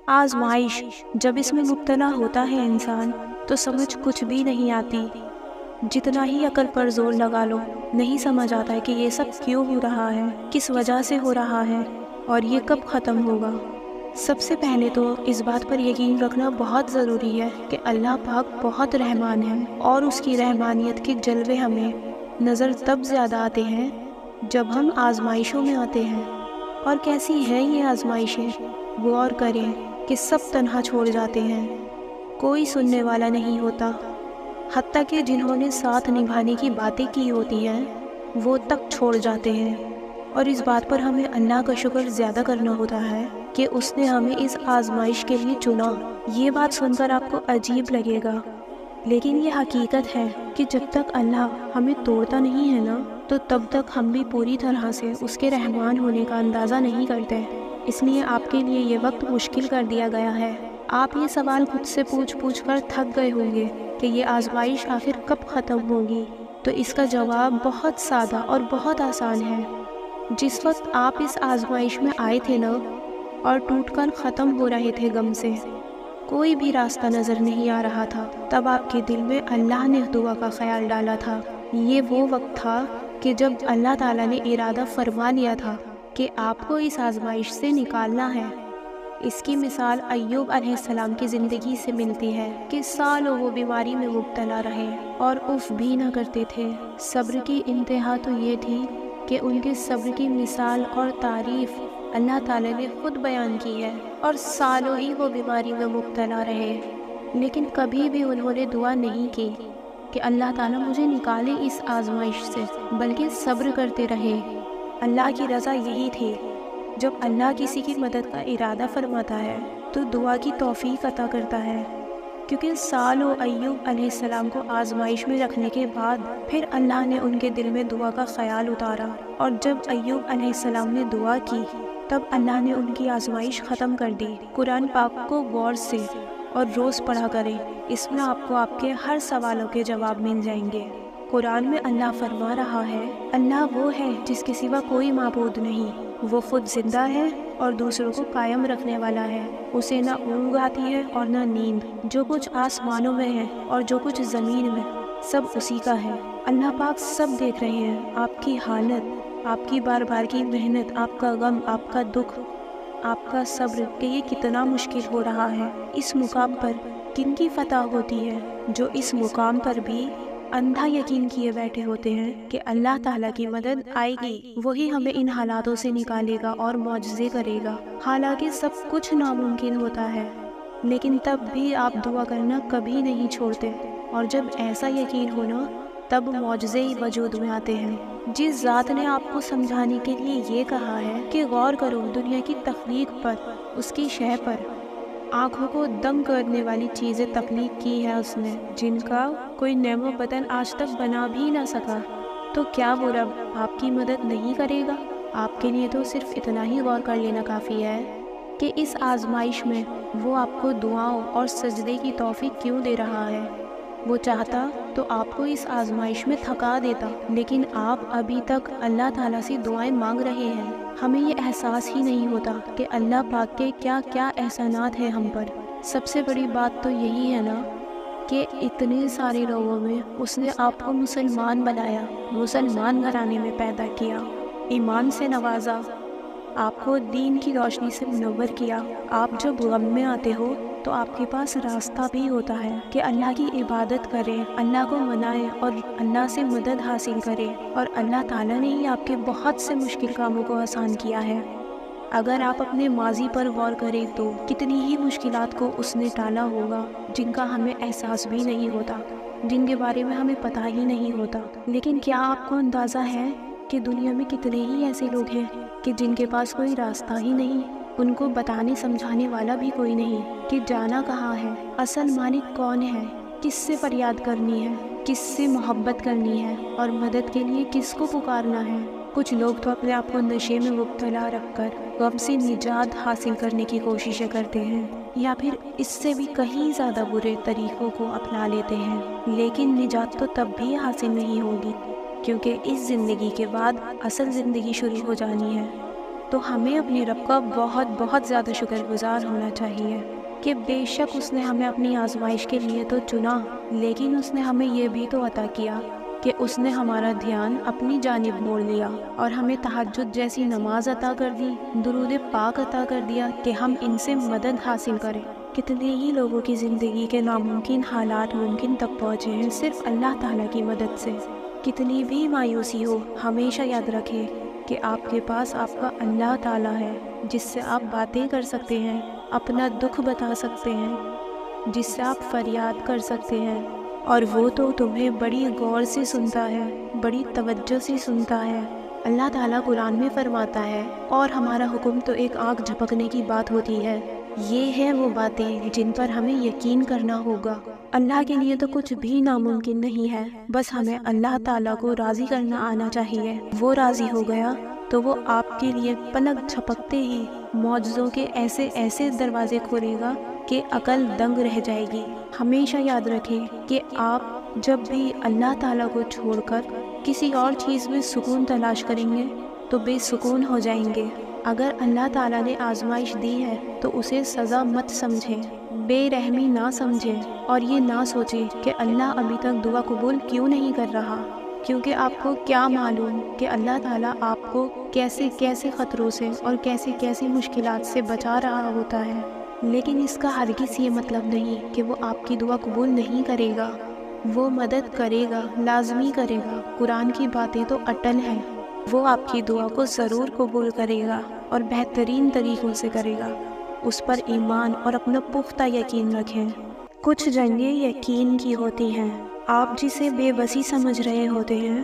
آزمائش جب اس میں مبتلا ہوتا ہے انسان تو سمجھ کچھ بھی نہیں آتی، جتنا ہی عقل پر زور لگا لو نہیں سمجھ آتا ہے کہ یہ سب کیوں ہو رہا ہے، کس وجہ سے ہو رہا ہے اور یہ کب ختم ہوگا۔ سب سے پہلے تو اس بات پر یقین رکھنا بہت ضروری ہے کہ اللہ پاک بہت رحمان ہے، اور اس کی رحمانیت کے جلوے ہمیں نظر تب زیادہ آتے ہیں جب ہم آزمائشوں میں آتے ہیں۔ اور کیسی ہیں یہ آزمائشیں؟ غور کریں کہ سب تنہا چھوڑ جاتے ہیں، کوئی سننے والا نہیں ہوتا، حتیٰ کہ جنہوں نے ساتھ نبھانے کی باتیں کی ہوتی ہیں وہ تک چھوڑ جاتے ہیں۔ اور اس بات پر ہمیں اللہ کا شکر زیادہ کرنا ہوتا ہے کہ اس نے ہمیں اس آزمائش کے لیے چنا۔ یہ بات سن کر آپ کو عجیب لگے گا، لیکن یہ حقیقت ہے کہ جب تک اللہ ہمیں توڑتا نہیں ہے نا تو تب تک ہم بھی پوری طرح سے اس کے رحمان ہونے کا اندازہ نہیں کرتے۔ اس لیے آپ کے لیے یہ وقت مشکل کر دیا گیا ہے۔ آپ یہ سوال خود سے پوچھ کر تھک گئے ہوں گے کہ یہ آزمائش آخر کب ختم ہوگی، تو اس کا جواب بہت سادہ اور بہت آسان ہے۔ جس وقت آپ اس آزمائش میں آئے تھے نا اور ٹوٹ کر ختم ہو رہے تھے غم سے، کوئی بھی راستہ نظر نہیں آ رہا تھا، تب آپ کے دل میں اللہ نے دعا کا خیال ڈالا تھا۔ یہ وہ وقت تھا کہ جب اللہ تعالیٰ نے ارادہ فرما لیا تھا کہ آپ کو اس آزمائش سے نکالنا ہے۔ اس کی مثال ایوب علیہ السلام کی زندگی سے ملتی ہے کہ سالوں وہ بیماری میں مبتلا رہے اور اف بھی نہ کرتے تھے۔ صبر کی انتہا تو یہ تھی کہ ان کے صبر کی مثال اور تعریف اللہ تعالیٰ نے خود بیان کی ہے، اور سالوں ہی وہ بیماری میں مبتلا رہے، لیکن کبھی بھی انہوں نے دعا نہیں کی کہ اللہ تعالیٰ مجھے نکالے اس آزمائش سے، بلکہ صبر کرتے رہے۔ اللہ کی رضا یہی تھی۔ جب اللہ کسی کی مدد کا ارادہ فرماتا ہے تو دعا کی توفیق عطا کرتا ہے، کیونکہ سالوں ایوب علیہ السلام کو آزمائش میں رکھنے کے بعد پھر اللہ نے ان کے دل میں دعا کا خیال اتارا، اور جب ایوب علیہ السلام نے دعا کی تب اللہ نے ان کی آزمائش ختم کر دی۔ قرآن پاک کو غور سے اور روز پڑھا کریں، اس میں آپ کو آپ کے ہر سوالوں کے جواب مل جائیں گے۔ قرآن میں اللہ فرما رہا ہے، اللہ وہ ہے جس کے سوا کوئی معبود نہیں، وہ خود زندہ ہے اور دوسروں کو قائم رکھنے والا ہے، اسے نہ اونگ آتی ہے اور نہ نیند، جو کچھ آسمانوں میں ہے اور جو کچھ زمین میں سب اسی کا ہے۔ اللہ پاک سب دیکھ رہے ہیں، آپ کی حالت، آپ کی بار بار کی محنت، آپ کا غم، آپ کا دکھ، آپ کا صبر کہ یہ کتنا مشکل ہو رہا ہے۔ اس مقام پر کن کی فتح ہوتی ہے؟ جو اس مقام پر بھی اندھا یقین کیے بیٹھے ہوتے ہیں کہ اللہ تعالیٰ کی مدد آئے گی، وہی ہمیں ان حالاتوں سے نکالے گا اور معجزے کرے گا۔ حالانکہ سب کچھ ناممکن ہوتا ہے، لیکن تب بھی آپ دعا کرنا کبھی نہیں چھوڑتے، اور جب ایسا یقین ہونا تب معجزے ہی وجود میں آتے ہیں۔ جس ذات نے آپ کو سمجھانے کے لیے یہ کہا ہے کہ غور کرو دنیا کی تخلیق پر، اس کی شے پر، آنکھوں کو دنگ کرنے والی چیزیں تخلیق کی ہے اس نے، جن کا کوئی نیم و بدن آج تک بنا بھی نہ سکا، تو کیا وہ رب آپ کی مدد نہیں کرے گا؟ آپ کے لیے تو صرف اتنا ہی غور کر لینا کافی ہے کہ اس آزمائش میں وہ آپ کو دعاؤں اور سجدے کی توفیق کیوں دے رہا ہے۔ وہ چاہتا تو آپ کو اس آزمائش میں تھکا دیتا، لیکن آپ ابھی تک اللہ تعالیٰ سے دعائیں مانگ رہے ہیں۔ ہمیں یہ احساس ہی نہیں ہوتا کہ اللہ پاک کے کیا کیا احسانات ہیں ہم پر۔ سب سے بڑی بات تو یہی ہے نا کہ اتنے سارے لوگوں میں اس نے آپ کو مسلمان بنایا، مسلمان گھرانے میں پیدا کیا، ایمان سے نوازا، آپ کو دین کی روشنی سے منور کیا۔ آپ جب غم میں آتے ہو تو آپ کے پاس راستہ بھی ہوتا ہے کہ اللہ کی عبادت کریں، اللہ کو منائیں اور اللہ سے مدد حاصل کریں، اور اللہ تعالیٰ نے ہی آپ کے بہت سے مشکل کاموں کو آسان کیا ہے۔ اگر آپ اپنے ماضی پر غور کریں تو کتنی ہی مشکلات کو اس نے ٹالا ہوگا جن کا ہمیں احساس بھی نہیں ہوتا، جن کے بارے میں ہمیں پتہ ہی نہیں ہوتا۔ لیکن کیا آپ کو اندازہ ہے کہ دنیا میں کتنے ہی ایسے لوگ ہیں کہ جن کے پاس کوئی راستہ ہی نہیں، ان کو بتانے سمجھانے والا بھی کوئی نہیں کہ جانا کہاں ہے، اصل مالک کون ہے، کس سے فریاد کرنی ہے، کس سے محبت کرنی ہے، اور مدد کے لیے کس کو پکارنا ہے۔ کچھ لوگ تو اپنے آپ کو نشے میں مبتلا رکھ کر غم سے نجات حاصل کرنے کی کوششیں کرتے ہیں، یا پھر اس سے بھی کہیں زیادہ برے طریقوں کو اپنا لیتے ہیں، لیکن نجات تو تب بھی حاصل نہیں ہوگی، کیونکہ اس زندگی کے بعد اصل زندگی شروع ہو جانی ہے۔ تو ہمیں اپنے رب کا بہت بہت زیادہ شکر گزار ہونا چاہیے کہ بے شک اس نے ہمیں اپنی آزمائش کے لیے تو چنا، لیکن اس نے ہمیں یہ بھی تو عطا کیا کہ اس نے ہمارا دھیان اپنی جانب موڑ لیا اور ہمیں تہجد جیسی نماز عطا کر دی، درود پاک عطا کر دیا کہ ہم ان سے مدد حاصل کریں۔ کتنے ہی لوگوں کی زندگی کے ناممکن حالات ممکن تک پہنچے ہیں صرف اللہ تعالیٰ کی مدد سے۔ کتنی بھی مایوسی ہو، ہمیشہ یاد رکھیں کہ آپ کے پاس آپ کا اللہ تعالیٰ ہے جس سے آپ باتیں کر سکتے ہیں، اپنا دکھ بتا سکتے ہیں، جس سے آپ فریاد کر سکتے ہیں، اور وہ تو تمہیں بڑی غور سے سنتا ہے، بڑی توجہ سے سنتا ہے۔ اللہ تعالیٰ قرآن میں فرماتا ہے، اور ہمارا حکم تو ایک آنکھ جھپکنے کی بات ہوتی ہے۔ یہ ہیں وہ باتیں جن پر ہمیں یقین کرنا ہوگا۔ اللہ کے لیے تو کچھ بھی ناممکن نہیں ہے، بس ہمیں اللہ تعالیٰ کو راضی کرنا آنا چاہیے۔ وہ راضی ہو گیا تو وہ آپ کے لیے پلک جھپکتے ہی معجزوں کے ایسے ایسے دروازے کھولے گا کہ عقل دنگ رہ جائے گی۔ ہمیشہ یاد رکھیں کہ آپ جب بھی اللہ تعالیٰ کو چھوڑ کر کسی اور چیز میں سکون تلاش کریں گے تو بے سکون ہو جائیں گے۔ اگر اللہ تعالیٰ نے آزمائش دی ہے تو اسے سزا مت سمجھیں، بے رحمی نہ سمجھیں، اور یہ نہ سوچیں کہ اللہ ابھی تک دعا قبول کیوں نہیں کر رہا، کیونکہ آپ کو کیا معلوم کہ اللہ تعالیٰ آپ کو کیسے کیسے خطروں سے اور کیسے کیسے مشکلات سے بچا رہا ہوتا ہے۔ لیکن اس کا ہرگز یہ مطلب نہیں کہ وہ آپ کی دعا قبول نہیں کرے گا، وہ مدد کرے گا، لازمی کرے گا۔ قرآن کی باتیں تو اٹل ہیں، وہ آپ کی دعا کو ضرور قبول کرے گا اور بہترین طریقوں سے کرے گا۔ اس پر ایمان اور اپنا پختہ یقین رکھیں۔ کچھ جنگیں یقین کی ہوتی ہیں، آپ جسے بے بسی سمجھ رہے ہوتے ہیں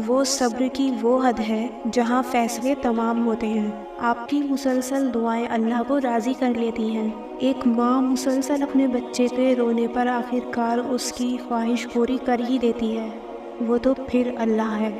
وہ صبر کی وہ حد ہے جہاں فیصلے تمام ہوتے ہیں۔ آپ کی مسلسل دعائیں اللہ کو راضی کر لیتی ہیں۔ ایک ماں مسلسل اپنے بچے کے رونے پر آخر کار اس کی خواہش پوری کر ہی دیتی ہے۔ وہ تو پھر اللہ ہے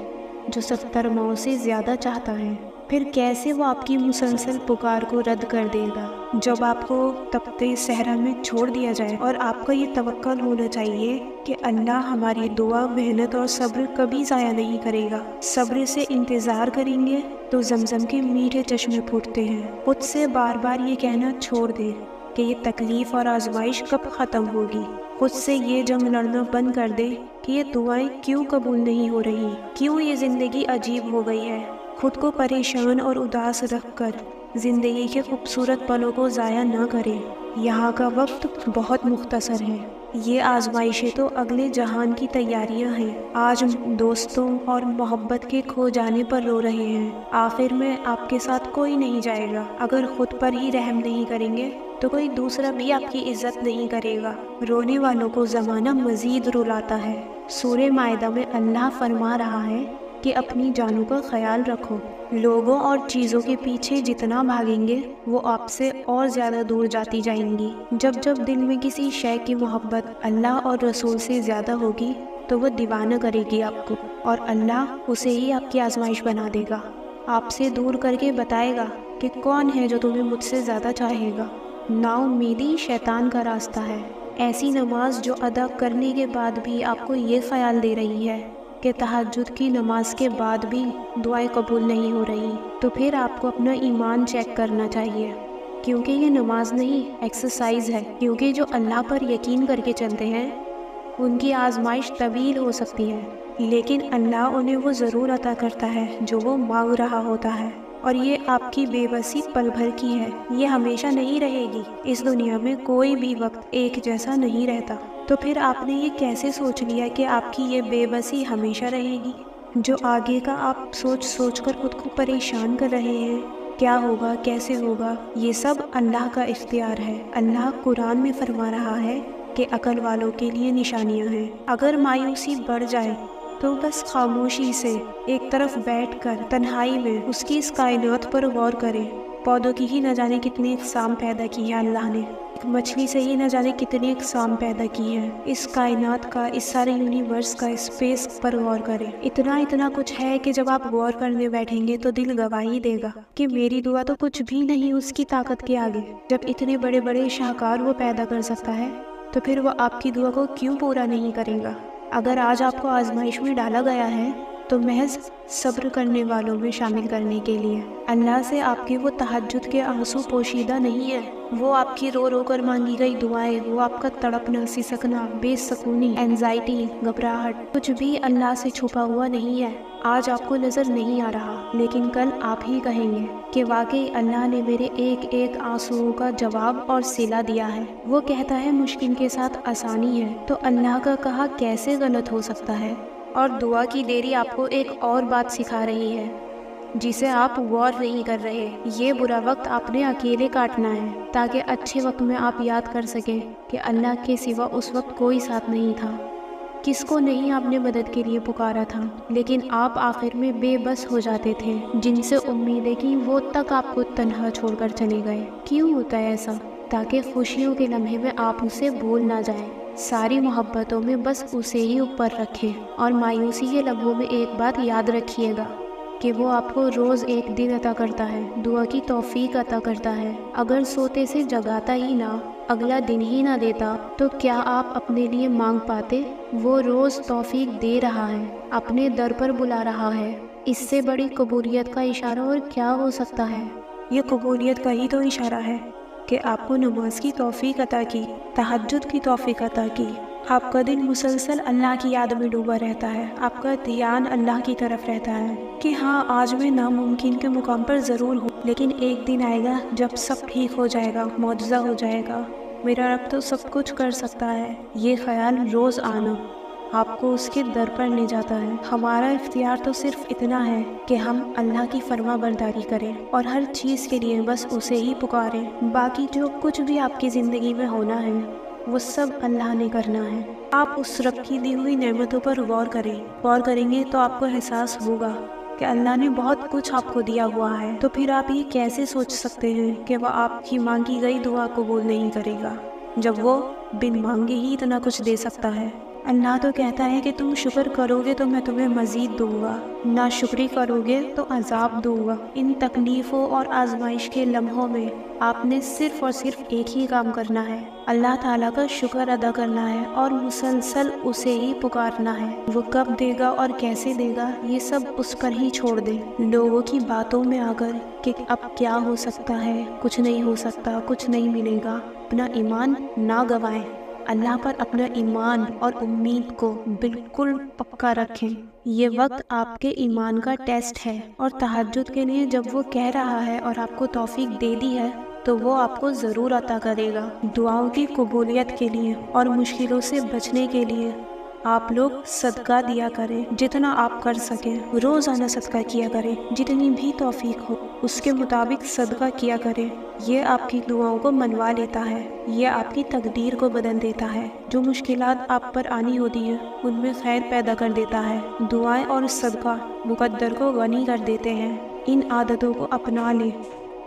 جو 70 ماؤں سے زیادہ چاہتا ہے، پھر کیسے وہ آپ کی مسلسل پکار کو رد کر دے گا؟ جب آپ کو تپتے صحرا میں چھوڑ دیا جائے اور آپ کا یہ توکل ہونا چاہیے کہ اللہ ہماری دعا، محنت اور صبر کبھی ضائع نہیں کرے گا۔ صبر سے انتظار کریں گے تو زمزم کے میٹھے چشمے پھوٹتے ہیں۔ خود سے بار بار یہ کہنا چھوڑ دیں کہ یہ تکلیف اور آزمائش کب ختم ہوگی۔ خود سے یہ جنگ لڑنا بند کر دے کہ یہ دعائیں کیوں قبول نہیں ہو رہی، کیوں یہ زندگی عجیب ہو گئی ہے۔ خود کو پریشان اور اداس رکھ کر زندگی کے خوبصورت پلوں کو ضائع نہ کریں۔ یہاں کا وقت بہت مختصر ہے، یہ آزمائشیں تو اگلے جہان کی تیاریاں ہیں۔ آج دوستوں اور محبت کے کھو جانے پر رو رہے ہیں، آخر میں آپ کے ساتھ کوئی نہیں جائے گا۔ اگر خود پر ہی رحم نہیں کریں گے تو کوئی دوسرا بھی آپ کی عزت نہیں کرے گا۔ رونے والوں کو زمانہ مزید رلاتا ہے۔ سورہ مائدہ میں اللہ فرما رہا ہے کہ اپنی جانوں کا خیال رکھو۔ لوگوں اور چیزوں کے پیچھے جتنا بھاگیں گے وہ آپ سے اور زیادہ دور جاتی جائیں گی۔ جب جب دل میں کسی شے کی محبت اللہ اور رسول سے زیادہ ہوگی تو وہ دیوانہ کرے گی آپ کو، اور اللہ اسے ہی آپ کی آزمائش بنا دے گا، آپ سے دور کر کے بتائے گا کہ کون ہے جو تمہیں مجھ سے زیادہ چاہے گا۔ نا امیدی شیطان کا راستہ ہے۔ ایسی نماز جو ادا کرنے کے بعد بھی آپ کو یہ خیال دے رہی ہے کہ تہجد کی نماز کے بعد بھی دعائیں قبول نہیں ہو رہی، تو پھر آپ کو اپنا ایمان چیک کرنا چاہیے، کیونکہ یہ نماز نہیں ایکسرسائز ہے۔ کیونکہ جو اللہ پر یقین کر کے چلتے ہیں ان کی آزمائش طویل ہو سکتی ہے، لیکن اللہ انہیں وہ ضرور عطا کرتا ہے جو وہ مانگ رہا ہوتا ہے۔ اور یہ آپ کی بے بسی پل بھر کی ہے، یہ ہمیشہ نہیں رہے گی۔ اس دنیا میں کوئی بھی وقت ایک جیسا نہیں رہتا، تو پھر آپ نے یہ کیسے سوچ لیا کہ آپ کی یہ بے بسی ہمیشہ رہے گی؟ جو آگے کا آپ سوچ سوچ کر خود کو پریشان کر رہے ہیں، کیا ہوگا، کیسے ہوگا، یہ سب اللہ کا اختیار ہے۔ اللہ قرآن میں فرما رہا ہے کہ عقل والوں کے لیے نشانیاں ہیں۔ اگر مایوسی بڑھ جائے تو بس خاموشی سے ایک طرف بیٹھ کر تنہائی میں اس کی اس کائنات پر غور کریں۔ پودوں کی ہی نہ جانے کتنی اقسام پیدا کی ہے اللہ نے، ایک مچھلی سے ہی نہ جانے کتنی اقسام پیدا کی ہے۔ اس کائنات کا، اس سارے یونیورس کا، اسپیس پر غور کریں۔ اتنا کچھ ہے کہ جب آپ غور کرنے بیٹھیں گے تو دل گواہی دے گا کہ میری دعا تو کچھ بھی نہیں اس کی طاقت کے آگے۔ جب اتنے بڑے بڑے شاہکار وہ پیدا کر سکتا ہے تو پھر وہ آپ کی دعا کو کیوں پورا نہیں کرے گا؟ اگر آج آپ کو آزمائش میں ڈالا گیا ہے تو محض صبر کرنے والوں میں شامل کرنے کے لیے۔ اللہ سے آپ کے وہ تہجد کے آنسو پوشیدہ نہیں ہے، وہ آپ کی رو رو کر مانگی گئی دعائیں، وہ آپ کا تڑپنا، سسکنا، بے سکونی، اینزائٹی، گھبراہٹ، کچھ بھی اللہ سے چھپا ہوا نہیں ہے۔ آج آپ کو نظر نہیں آ رہا، لیکن کل آپ ہی کہیں گے کہ واقعی اللہ نے میرے ایک ایک آنسوؤں کا جواب اور صلہ دیا ہے۔ وہ کہتا ہے مشکل کے ساتھ آسانی ہے، تو اللہ کا کہا کیسے غلط ہو سکتا ہے؟ اور دعا کی دیری آپ کو ایک اور بات سکھا رہی ہے جسے آپ غور نہیں کر رہے۔ یہ برا وقت آپ نے اکیلے کاٹنا ہے تاکہ اچھے وقت میں آپ یاد کر سکیں کہ اللہ کے سوا اس وقت کوئی ساتھ نہیں تھا۔ کس کو نہیں آپ نے مدد کے لیے پکارا تھا، لیکن آپ آخر میں بے بس ہو جاتے تھے۔ جن سے امیدیں کی وہ تک آپ کو تنہا چھوڑ کر چلے گئے۔ کیوں ہوتا ہے ایسا؟ تاکہ خوشیوں کے لمحے میں آپ اسے بھول نہ جائیں، ساری محبتوں میں بس اسے ہی اوپر رکھیں، اور مایوسی کے لمحوں میں ایک بات یاد رکھیے گا کہ وہ آپ کو روز ایک دن عطا کرتا ہے، دعا کی توفیق عطا کرتا ہے۔ اگر سوتے سے جگاتا ہی نہ، اگلا دن ہی نہ دیتا، تو کیا آپ اپنے لیے مانگ پاتے؟ وہ روز توفیق دے رہا ہے، اپنے در پر بلا رہا ہے۔ اس سے بڑی قبولیت کا اشارہ اور کیا ہو سکتا ہے؟ یہ قبولیت کا ہی تو اشارہ ہے کہ آپ کو نماز کی توفیق عطا کی، تہجد کی توفیق عطا کی۔ آپ کا دل مسلسل اللہ کی یاد میں ڈوبا رہتا ہے، آپ کا دھیان اللہ کی طرف رہتا ہے کہ ہاں آج میں ناممکن کے مقام پر ضرور ہوں، لیکن ایک دن آئے گا جب سب ٹھیک ہو جائے گا، معجزہ ہو جائے گا، میرا رب تو سب کچھ کر سکتا ہے۔ یہ خیال روز آنا آپ کو اس کے در پر لے جاتا ہے۔ ہمارا اختیار تو صرف اتنا ہے کہ ہم اللہ کی فرما برداری کریں اور ہر چیز کے لیے بس اسے ہی پکاریں۔ باقی جو کچھ بھی آپ کی زندگی میں ہونا ہے وہ سب اللہ نے کرنا ہے۔ آپ اس رب کی دی ہوئی نعمتوں پر غور کریں گے تو آپ کو احساس ہوگا کہ اللہ نے بہت کچھ آپ کو دیا ہوا ہے۔ تو پھر آپ یہ کیسے سوچ سکتے ہیں کہ وہ آپ کی مانگی گئی دعا قبول نہیں کرے گا، جب وہ بن مانگے ہی اتنا کچھ دے سکتا ہے؟ اللہ تو کہتا ہے کہ تم شکر کرو گے تو میں تمہیں مزید دوں گا، ناشکری کرو گے تو عذاب دوں گا۔ ان تکلیفوں اور آزمائش کے لمحوں میں آپ نے صرف اور صرف ایک ہی کام کرنا ہے، اللہ تعالیٰ کا شکر ادا کرنا ہے اور مسلسل اسے ہی پکارنا ہے۔ وہ کب دے گا اور کیسے دے گا یہ سب اس پر ہی چھوڑ دیں۔ لوگوں کی باتوں میں آ کر کہ اب کیا ہو سکتا ہے، کچھ نہیں ہو سکتا، کچھ نہیں ملے گا، اپنا ایمان نہ گوائیں۔ اللہ پر اپنا ایمان اور امید کو بالکل پکا رکھیں۔ یہ وقت آپ کے ایمان کا ٹیسٹ ہے، اور تہجد کے لیے جب وہ کہہ رہا ہے اور آپ کو توفیق دے دی ہے تو وہ آپ کو ضرور عطا کرے گا۔ دعاؤں کی قبولیت کے لیے اور مشکلوں سے بچنے کے لیے آپ لوگ صدقہ دیا کریں، جتنا آپ کر سکیں۔ روزانہ صدقہ کیا کریں، جتنی بھی توفیق ہو اس کے مطابق صدقہ کیا کریں۔ یہ آپ کی دعاؤں کو منوا لیتا ہے، یہ آپ کی تقدیر کو بدل دیتا ہے۔ جو مشکلات آپ پر آنی ہوتی ہیں ان میں خیر پیدا کر دیتا ہے۔ دعائیں اور صدقہ مقدر کو غنی کر دیتے ہیں۔ ان عادتوں کو اپنا لیں،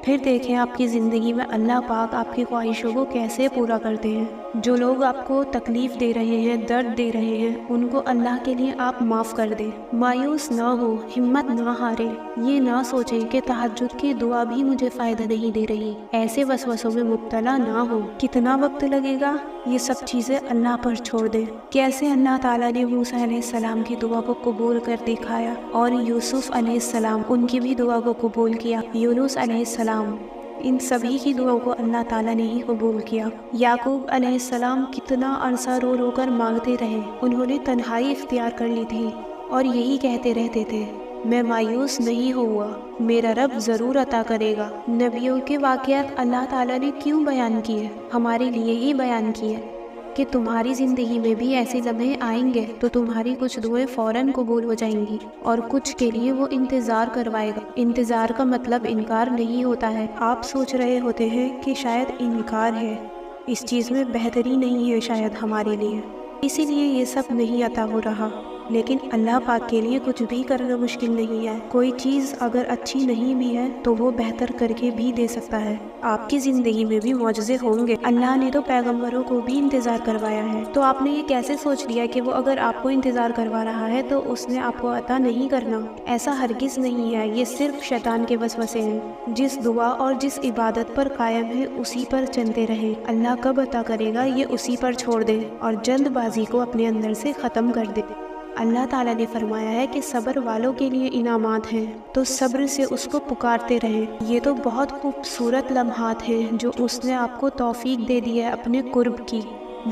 پھر دیکھیں آپ کی زندگی میں اللہ پاک آپ کی خواہشوں کو کیسے پورا کرتے ہیں۔ جو لوگ آپ کو تکلیف دے رہے ہیں، درد دے رہے ہیں، ان کو اللہ کے لیے آپ معاف کر دیں۔ مایوس نہ ہو، ہمت نہ ہارے، یہ نہ سوچیں کہ تہجد کی دعا بھی مجھے فائدہ نہیں دے رہی، ایسے وسوسوں میں مبتلا نہ ہو۔ کتنا وقت لگے گا یہ سب چیزیں اللہ پر چھوڑ دیں۔ کیسے اللہ تعالیٰ نے موسیٰ علیہ السلام کی دعا کو قبول کر دکھایا، اور یوسف علیہ السلام ان کی بھی دعا کو قبول کیا، یونس علیہ السلام، ان سبھی کی دعاؤں کو اللہ تعالیٰ نے ہی قبول کیا۔ یعقوب علیہ السلام کتنا عرصہ رو رو کر مانگتے رہے، انہوں نے تنہائی اختیار کر لی تھی اور یہی کہتے رہتے تھے، میں مایوس نہیں ہوا، میرا رب ضرور عطا کرے گا۔ نبیوں کے واقعات اللہ تعالیٰ نے کیوں بیان کیے؟ ہمارے لیے ہی بیان کیے کہ تمہاری زندگی میں بھی ایسے لمحے آئیں گے تو تمہاری کچھ دعائیں فوراً قبول ہو جائیں گی، اور کچھ کے لیے وہ انتظار کروائے گا۔ انتظار کا مطلب انکار نہیں ہوتا ہے۔ آپ سوچ رہے ہوتے ہیں کہ شاید انکار ہے، اس چیز میں بہتری نہیں ہے شاید ہمارے لیے، اسی لیے یہ سب نہیں عطا ہو رہا، لیکن اللہ پاک کے لیے کچھ بھی کرنا مشکل نہیں ہے۔ کوئی چیز اگر اچھی نہیں بھی ہے تو وہ بہتر کر کے بھی دے سکتا ہے۔ آپ کی زندگی میں بھی معجزے ہوں گے۔ اللہ نے تو پیغمبروں کو بھی انتظار کروایا ہے، تو آپ نے یہ کیسے سوچ لیا کہ وہ اگر آپ کو انتظار کروا رہا ہے تو اس نے آپ کو عطا نہیں کرنا؟ ایسا ہرگز نہیں ہے، یہ صرف شیطان کے وسوسے ہیں۔ جس دعا اور جس عبادت پر قائم ہے اسی پر چلتے رہیں۔ اللہ کب عطا کرے گا یہ اسی پر چھوڑ دیں اور جلد بازی کو اپنے اندر سے ختم کر دیں۔ اللہ تعالیٰ نے فرمایا ہے کہ صبر والوں کے لیے انعامات ہیں، تو صبر سے اس کو پکارتے رہیں۔ یہ تو بہت خوبصورت لمحات ہیں جو اس نے آپ کو توفیق دے دی ہے اپنے قرب کی،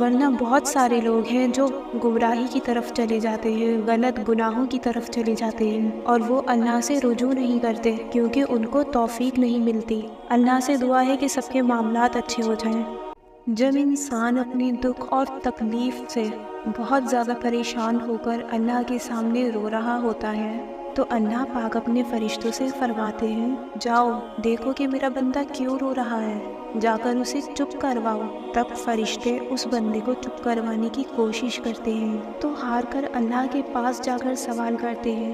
ورنہ بہت سارے لوگ ہیں جو گمراہی کی طرف چلے جاتے ہیں، غلط گناہوں کی طرف چلے جاتے ہیں، اور وہ اللہ سے رجوع نہیں کرتے کیونکہ ان کو توفیق نہیں ملتی۔ اللہ سے دعا ہے کہ سب کے معاملات اچھے ہو جائیں۔ جب انسان اپنی دکھ اور تکلیف سے بہت زیادہ پریشان ہو کر اللہ کے سامنے رو رہا ہوتا ہے تو اللہ پاک اپنے فرشتوں سے فرماتے ہیں، جاؤ دیکھو کہ میرا بندہ کیوں رو رہا ہے، جا کر اسے چپ کرواؤ۔ تب فرشتے اس بندے کو چپ کروانے کی کوشش کرتے ہیں تو ہار کر اللہ کے پاس جا کر سوال کرتے ہیں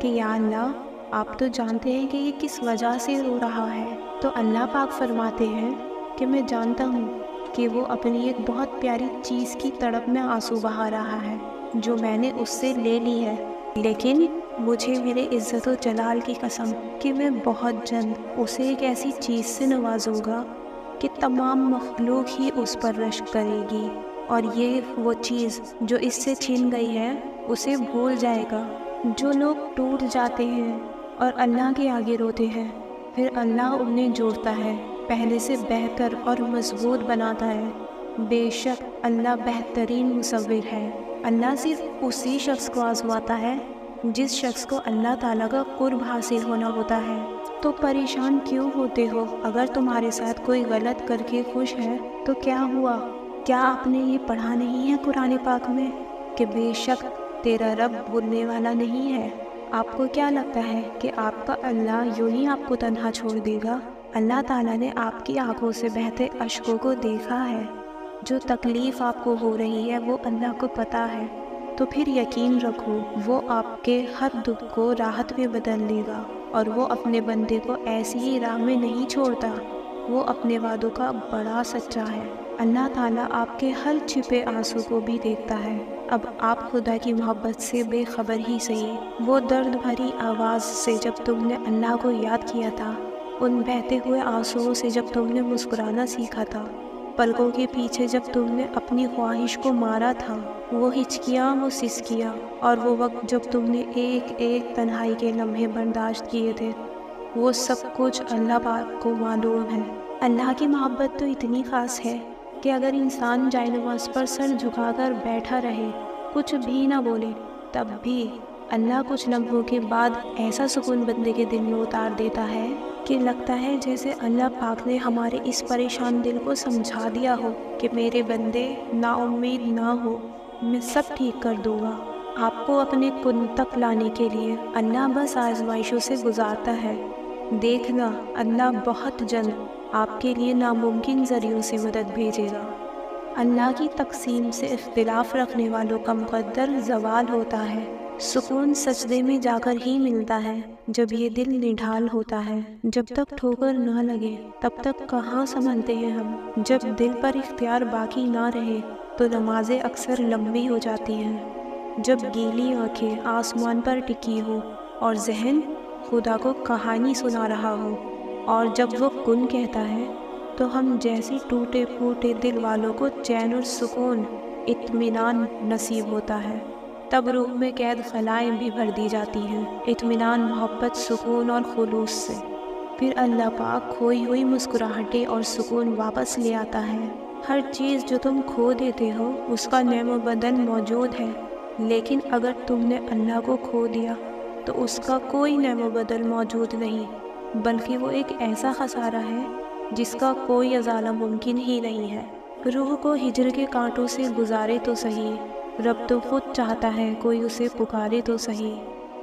کہ یا اللہ، آپ تو جانتے ہیں کہ یہ کس وجہ سے رو رہا ہے۔ تو اللہ پاک فرماتے ہیں کہ میں جانتا ہوں کہ وہ اپنی ایک بہت پیاری چیز کی تڑپ میں آنسو بہا رہا ہے جو میں نے اس سے لے لی ہے، لیکن مجھے میرے عزت و جلال کی قسم کہ میں بہت جلد اسے ایک ایسی چیز سے نوازوں گا کہ تمام مخلوق ہی اس پر رشک کرے گی، اور یہ وہ چیز جو اس سے چھن گئی ہے اسے بھول جائے گا۔ جو لوگ ٹوٹ جاتے ہیں اور اللہ کے آگے روتے ہیں، پھر اللہ انہیں جوڑتا ہے، پہلے سے بہتر اور مضبوط بناتا ہے۔ بے شک اللہ بہترین مصور ہے۔ اللہ صرف اسی شخص کو آزماتا ہے جس شخص کو اللہ تعالیٰ کا قرب حاصل ہونا ہوتا ہے۔ تو پریشان کیوں ہوتے ہو؟ اگر تمہارے ساتھ کوئی غلط کر کے خوش ہے تو کیا ہوا؟ کیا آپ نے یہ پڑھا نہیں ہے قرآن پاک میں کہ بے شک تیرا رب بھولنے والا نہیں ہے؟ آپ کو کیا لگتا ہے کہ آپ کا اللہ یوں ہی آپ کو تنہا چھوڑ دے گا؟ اللہ تعالیٰ نے آپ کی آنکھوں سے بہتے اشکوں کو دیکھا ہے۔ جو تکلیف آپ کو ہو رہی ہے وہ اللہ کو پتہ ہے، تو پھر یقین رکھو وہ آپ کے ہر دکھ کو راحت میں بدل دے گا، اور وہ اپنے بندے کو ایسی ہی راہ میں نہیں چھوڑتا، وہ اپنے وعدوں کا بڑا سچا ہے۔ اللہ تعالیٰ آپ کے ہر چھپے آنسو کو بھی دیکھتا ہے۔ اب آپ خدا کی محبت سے بے خبر ہی صحیح، وہ درد بھری آواز سے جب تم نے اللہ کو یاد کیا تھا، ان بہتے ہوئے آنسوؤں سے جب تم نے مسکرانا سیکھا تھا، پلکوں کے پیچھے جب تم نے اپنی خواہش کو مارا تھا، وہ ہچکیاں، وہ سسکیاں، اور وہ وقت جب تم نے ایک ایک تنہائی کے لمحے برداشت کیے تھے، وہ سب کچھ اللہ پاک کو معلوم ہے۔ اللہ کی محبت تو اتنی خاص ہے کہ اگر انسان جائے نماز پر سر جھکا کر بیٹھا رہے، کچھ بھی نہ بولے، تب بھی اللہ کچھ لمحوں کے بعد ایسا سکون بندے کے دل میں اتار دیتا ہے کہ لگتا ہے جیسے اللہ پاک نے ہمارے اس پریشان دل کو سمجھا دیا ہو کہ میرے بندے نا امید نہ ہو، میں سب ٹھیک کر دوں گا۔ آپ کو اپنے کن تک لانے کے لیے اللہ بس آزمائشوں سے گزارتا ہے۔ دیکھنا اللہ بہت جلد آپ کے لیے ناممکن ذریعوں سے مدد بھیجے گا۔ اللہ کی تقسیم سے اختلاف رکھنے والوں کا مقدر زوال ہوتا ہے۔ سکون سجدے میں جا کر ہی ملتا ہے جب یہ دل نڈھال ہوتا ہے۔ جب تک ٹھوکر نہ لگے تب تک کہاں سنبھلتے ہیں ہم۔ جب دل پر اختیار باقی نہ رہے تو نمازیں اکثر لمبی ہو جاتی ہیں۔ جب گیلی آنکھیں آسمان پر ٹکی ہو اور ذہن خدا کو کہانی سنا رہا ہو، اور جب وہ کن کہتا ہے تو ہم جیسے ٹوٹے پھوٹے دل والوں کو چین اور سکون، اطمینان نصیب ہوتا ہے۔ تب روح میں قید خلائیں بھی بھر دی جاتی ہیں، اطمینان، محبت، سکون اور خلوص سے۔ پھر اللہ پاک کھوئی ہوئی مسکراہٹیں اور سکون واپس لے آتا ہے۔ ہر چیز جو تم کھو دیتے ہو اس کا نعم و بدل موجود ہے، لیکن اگر تم نے اللہ کو کھو دیا تو اس کا کوئی نعم و بدل موجود نہیں، بلکہ وہ ایک ایسا خسارہ ہے جس کا کوئی ازالہ ممکن ہی نہیں ہے۔ روح کو ہجر کے کانٹوں سے گزارے تو صحیح، رب تو خود چاہتا ہے کوئی اسے پکارے تو صحیح۔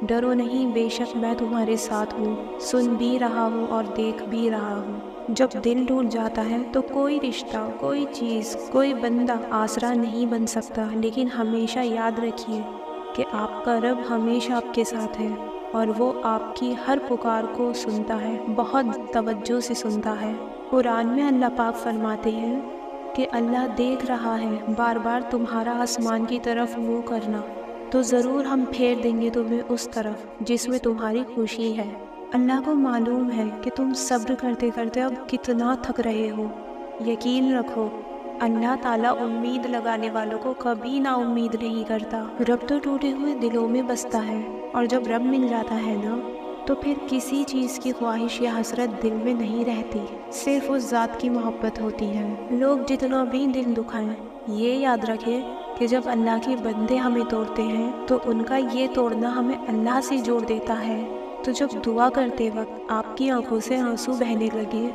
ڈرو نہیں، بے شک میں تمہارے ساتھ ہوں، سن بھی رہا ہوں اور دیکھ بھی رہا ہوں۔ جب دل ٹوٹ جاتا ہے تو کوئی رشتہ، کوئی چیز، کوئی بندہ آسرا نہیں بن سکتا، لیکن ہمیشہ یاد رکھیے کہ آپ کا رب ہمیشہ آپ کے ساتھ ہے، اور وہ آپ کی ہر پکار کو سنتا ہے، بہت توجہ سے سنتا ہے۔ قرآن میں اللہ پاک فرماتے ہیں کہ اللہ دیکھ رہا ہے بار بار تمہارا آسمان کی طرف منہ کرنا، تو ضرور ہم پھیر دیں گے تمہیں اس طرف جس میں تمہاری خوشی ہے۔ اللہ کو معلوم ہے کہ تم صبر کرتے کرتے اب کتنا تھک رہے ہو۔ یقین رکھو اللہ تعالیٰ امید لگانے والوں کو کبھی نا امید نہیں کرتا۔ رب تو ٹوٹے ہوئے دلوں میں بستا ہے، اور جب رب مل جاتا ہے نا تو پھر کسی چیز کی خواہش یا حسرت دل میں نہیں رہتی، صرف اس ذات کی محبت ہوتی ہے۔ لوگ جتنا بھی دل دکھائیں، یہ یاد رکھیں کہ جب اللہ کے بندے ہمیں توڑتے ہیں تو ان کا یہ توڑنا ہمیں اللہ سے جوڑ دیتا ہے۔ تو جب دعا کرتے وقت آپ کی آنکھوں سے آنسو بہنے لگے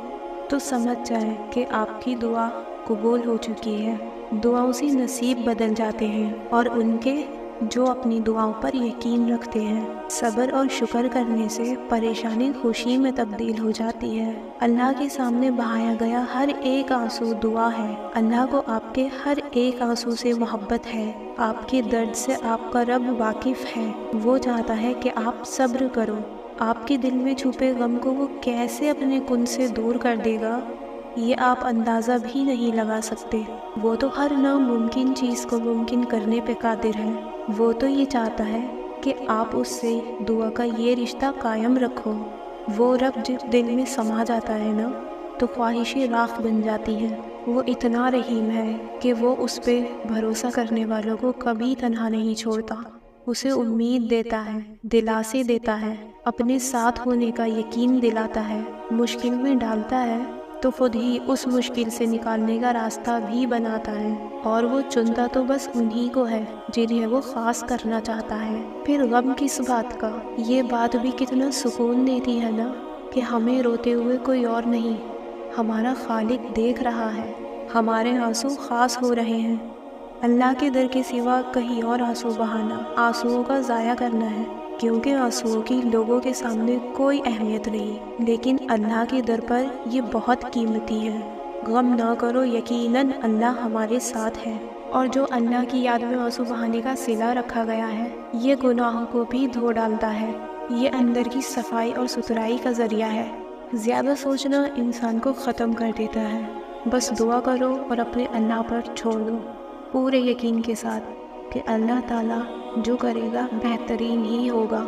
تو سمجھ جائیں کہ آپ کی دعا قبول ہو چکی ہے۔ دعاؤں سے نصیب بدل جاتے ہیں، اور ان کے جو اپنی دعاؤں پر یقین رکھتے ہیں۔ صبر اور شکر کرنے سے پریشانی خوشی میں تبدیل ہو جاتی ہے۔ اللہ کے سامنے بہایا گیا ہر ایک آنسو دعا ہے۔ اللہ کو آپ کے ہر ایک آنسو سے محبت ہے۔ آپ کے درد سے آپ کا رب واقف ہے۔ وہ چاہتا ہے کہ آپ صبر کرو۔ آپ کے دل میں چھپے غم کو وہ کیسے اپنے کن سے دور کر دے گا، یہ آپ اندازہ بھی نہیں لگا سکتے۔ وہ تو ہر ناممکن چیز کو ممکن کرنے پہ قادر ہے۔ وہ تو یہ چاہتا ہے کہ آپ اس سے دعا کا یہ رشتہ قائم رکھو۔ وہ رب جب دل میں سما جاتا ہے نا تو خواہشیں راکھ بن جاتی ہیں۔ وہ اتنا رحیم ہے کہ وہ اس پہ بھروسہ کرنے والوں کو کبھی تنہا نہیں چھوڑتا۔ اسے امید دیتا ہے، دلاسے دیتا ہے، اپنے ساتھ ہونے کا یقین دلاتا ہے، مشکل میں ڈالتا ہے تو خود ہی اس مشکل سے نکالنے کا راستہ بھی بناتا ہے، اور وہ چنتا تو بس انہی کو ہے جنہیں وہ خاص کرنا چاہتا ہے۔ پھر غم کس بات کا؟ یہ بات بھی کتنا سکون دیتی ہے نا کہ ہمیں روتے ہوئے کوئی اور نہیں، ہمارا خالق دیکھ رہا ہے، ہمارے آنسو خاص ہو رہے ہیں۔ اللہ کے در کے سوا کہیں اور آنسو بہانا آنسوؤں کا ضائع کرنا ہے، کیونکہ آنسوؤں کی لوگوں کے سامنے کوئی اہمیت نہیں، لیکن اللہ کے در پر یہ بہت قیمتی ہے۔ غم نہ کرو، یقیناً اللہ ہمارے ساتھ ہے۔ اور جو اللہ کی یاد میں آنسو بہانے کا صلہ رکھا گیا ہے، یہ گناہوں کو بھی دھو ڈالتا ہے، یہ اندر کی صفائی اور ستھرائی کا ذریعہ ہے۔ زیادہ سوچنا انسان کو ختم کر دیتا ہے۔ بس دعا کرو اور اپنے اللہ پر چھوڑ دو، پورے یقین کے ساتھ کہ اللہ تعالیٰ جو کرے گا بہترین ہی ہوگا۔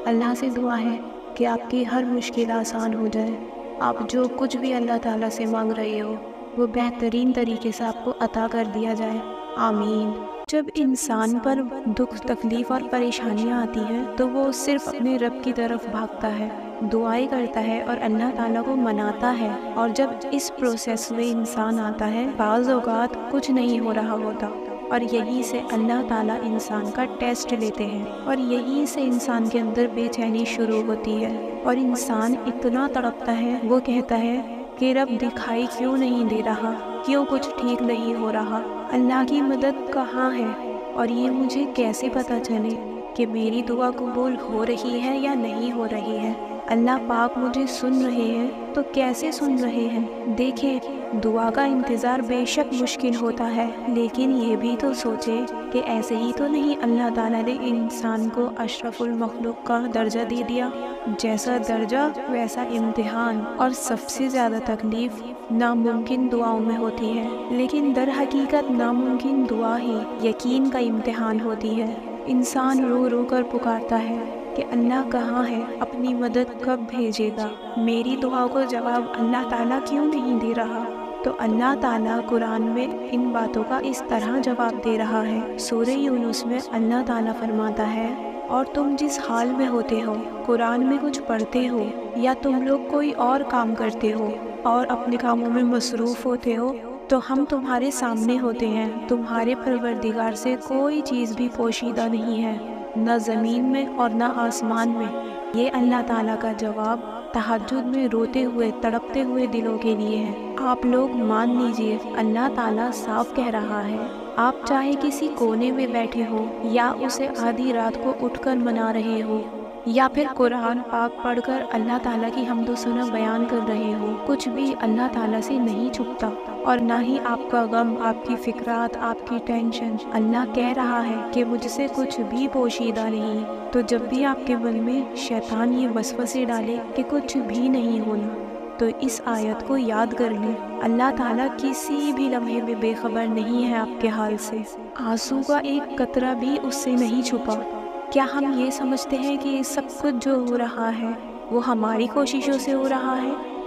اللہ سے دعا ہے کہ آپ کی ہر مشکل آسان ہو جائے، آپ جو کچھ بھی اللہ تعالیٰ سے مانگ رہے ہو وہ بہترین طریقے سے آپ کو عطا کر دیا جائے، آمین۔ جب انسان پر دکھ، تکلیف اور پریشانیاں آتی ہیں تو وہ صرف اپنے رب کی طرف بھاگتا ہے، دعائیں کرتا ہے اور اللہ تعالیٰ کو مناتا ہے، اور جب اس پروسیس میں انسان آتا ہے بعض اوقات کچھ نہیں ہو رہا ہوتا، اور یہیں سے اللہ تعالیٰ انسان کا ٹیسٹ لیتے ہیں، اور یہیں سے انسان کے اندر بے چینی شروع ہوتی ہے، اور انسان اتنا تڑپتا ہے، وہ کہتا ہے کہ رب دکھائی کیوں نہیں دے رہا، کیوں کچھ ٹھیک نہیں ہو رہا، اللہ کی مدد کہاں ہے، اور یہ مجھے کیسے پتہ چلے کہ میری دعا قبول ہو رہی ہے یا نہیں ہو رہی ہے۔ اللہ پاک مجھے سن رہے ہیں تو کیسے سن رہے ہیں؟ دیکھیں، دعا کا انتظار بے شک مشکل ہوتا ہے، لیکن یہ بھی تو سوچیں کہ ایسے ہی تو نہیں اللہ تعالیٰ نے انسان کو اشرف المخلوق کا درجہ دے دیا۔ جیسا درجہ ویسا امتحان، اور سب سے زیادہ تکلیف ناممکن دعاؤں میں ہوتی ہے، لیکن در حقیقت ناممکن دعا ہی یقین کا امتحان ہوتی ہے۔ انسان رو رو کر پکارتا ہے کہ اللہ کہاں ہے، اپنی مدد کب بھیجے گا، میری دعا کو جواب اللہ تعالیٰ کیوں نہیں دے رہا؟ تو اللہ تعالیٰ قرآن میں ان باتوں کا اس طرح جواب دے رہا ہے۔ سورہ یونس میں اللہ تعالیٰ فرماتا ہے، اور تم جس حال میں ہوتے ہو، قرآن میں کچھ پڑھتے ہو یا تم لوگ کوئی اور کام کرتے ہو اور اپنے کاموں میں مصروف ہوتے ہو، تو ہم تمہارے سامنے ہوتے ہیں، تمہارے پروردگار سے کوئی چیز بھی پوشیدہ نہیں ہے، نہ زمین میں اور نہ آسمان میں۔ یہ اللہ تعالیٰ کا جواب تہجد میں روتے ہوئے، تڑپتے ہوئے دلوں کے لیے ہے۔ آپ لوگ مان لیجئے، اللہ تعالیٰ صاف کہہ رہا ہے، آپ چاہے کسی کونے میں بیٹھے ہو یا اسے آدھی رات کو اٹھ کر منا رہے ہو، یا پھر قرآن پاک پڑھ کر اللہ تعالیٰ کی حمد و ثنا بیان کر رہے ہو، کچھ بھی اللہ تعالیٰ سے نہیں چھپتا، اور نہ ہی آپ کا غم، آپ کی فکرات، آپ کی ٹینشن۔ اللہ کہہ رہا ہے کہ مجھ سے کچھ بھی پوشیدہ نہیں۔ تو جب بھی آپ کے من میں شیطان یہ وسوسے ڈالے کہ کچھ بھی نہیں ہونا، تو اس آیت کو یاد کر لیں، اللہ تعالیٰ کسی بھی لمحے میں بے خبر نہیں ہے آپ کے حال سے، آنسو کا ایک قطرہ بھی اس سے نہیں چھپا۔ کیا ہم یہ سمجھتے ہیں کہ یہ سب کچھ جو ہو رہا ہے وہ ہماری کوششوں سے ہو رہا ہے؟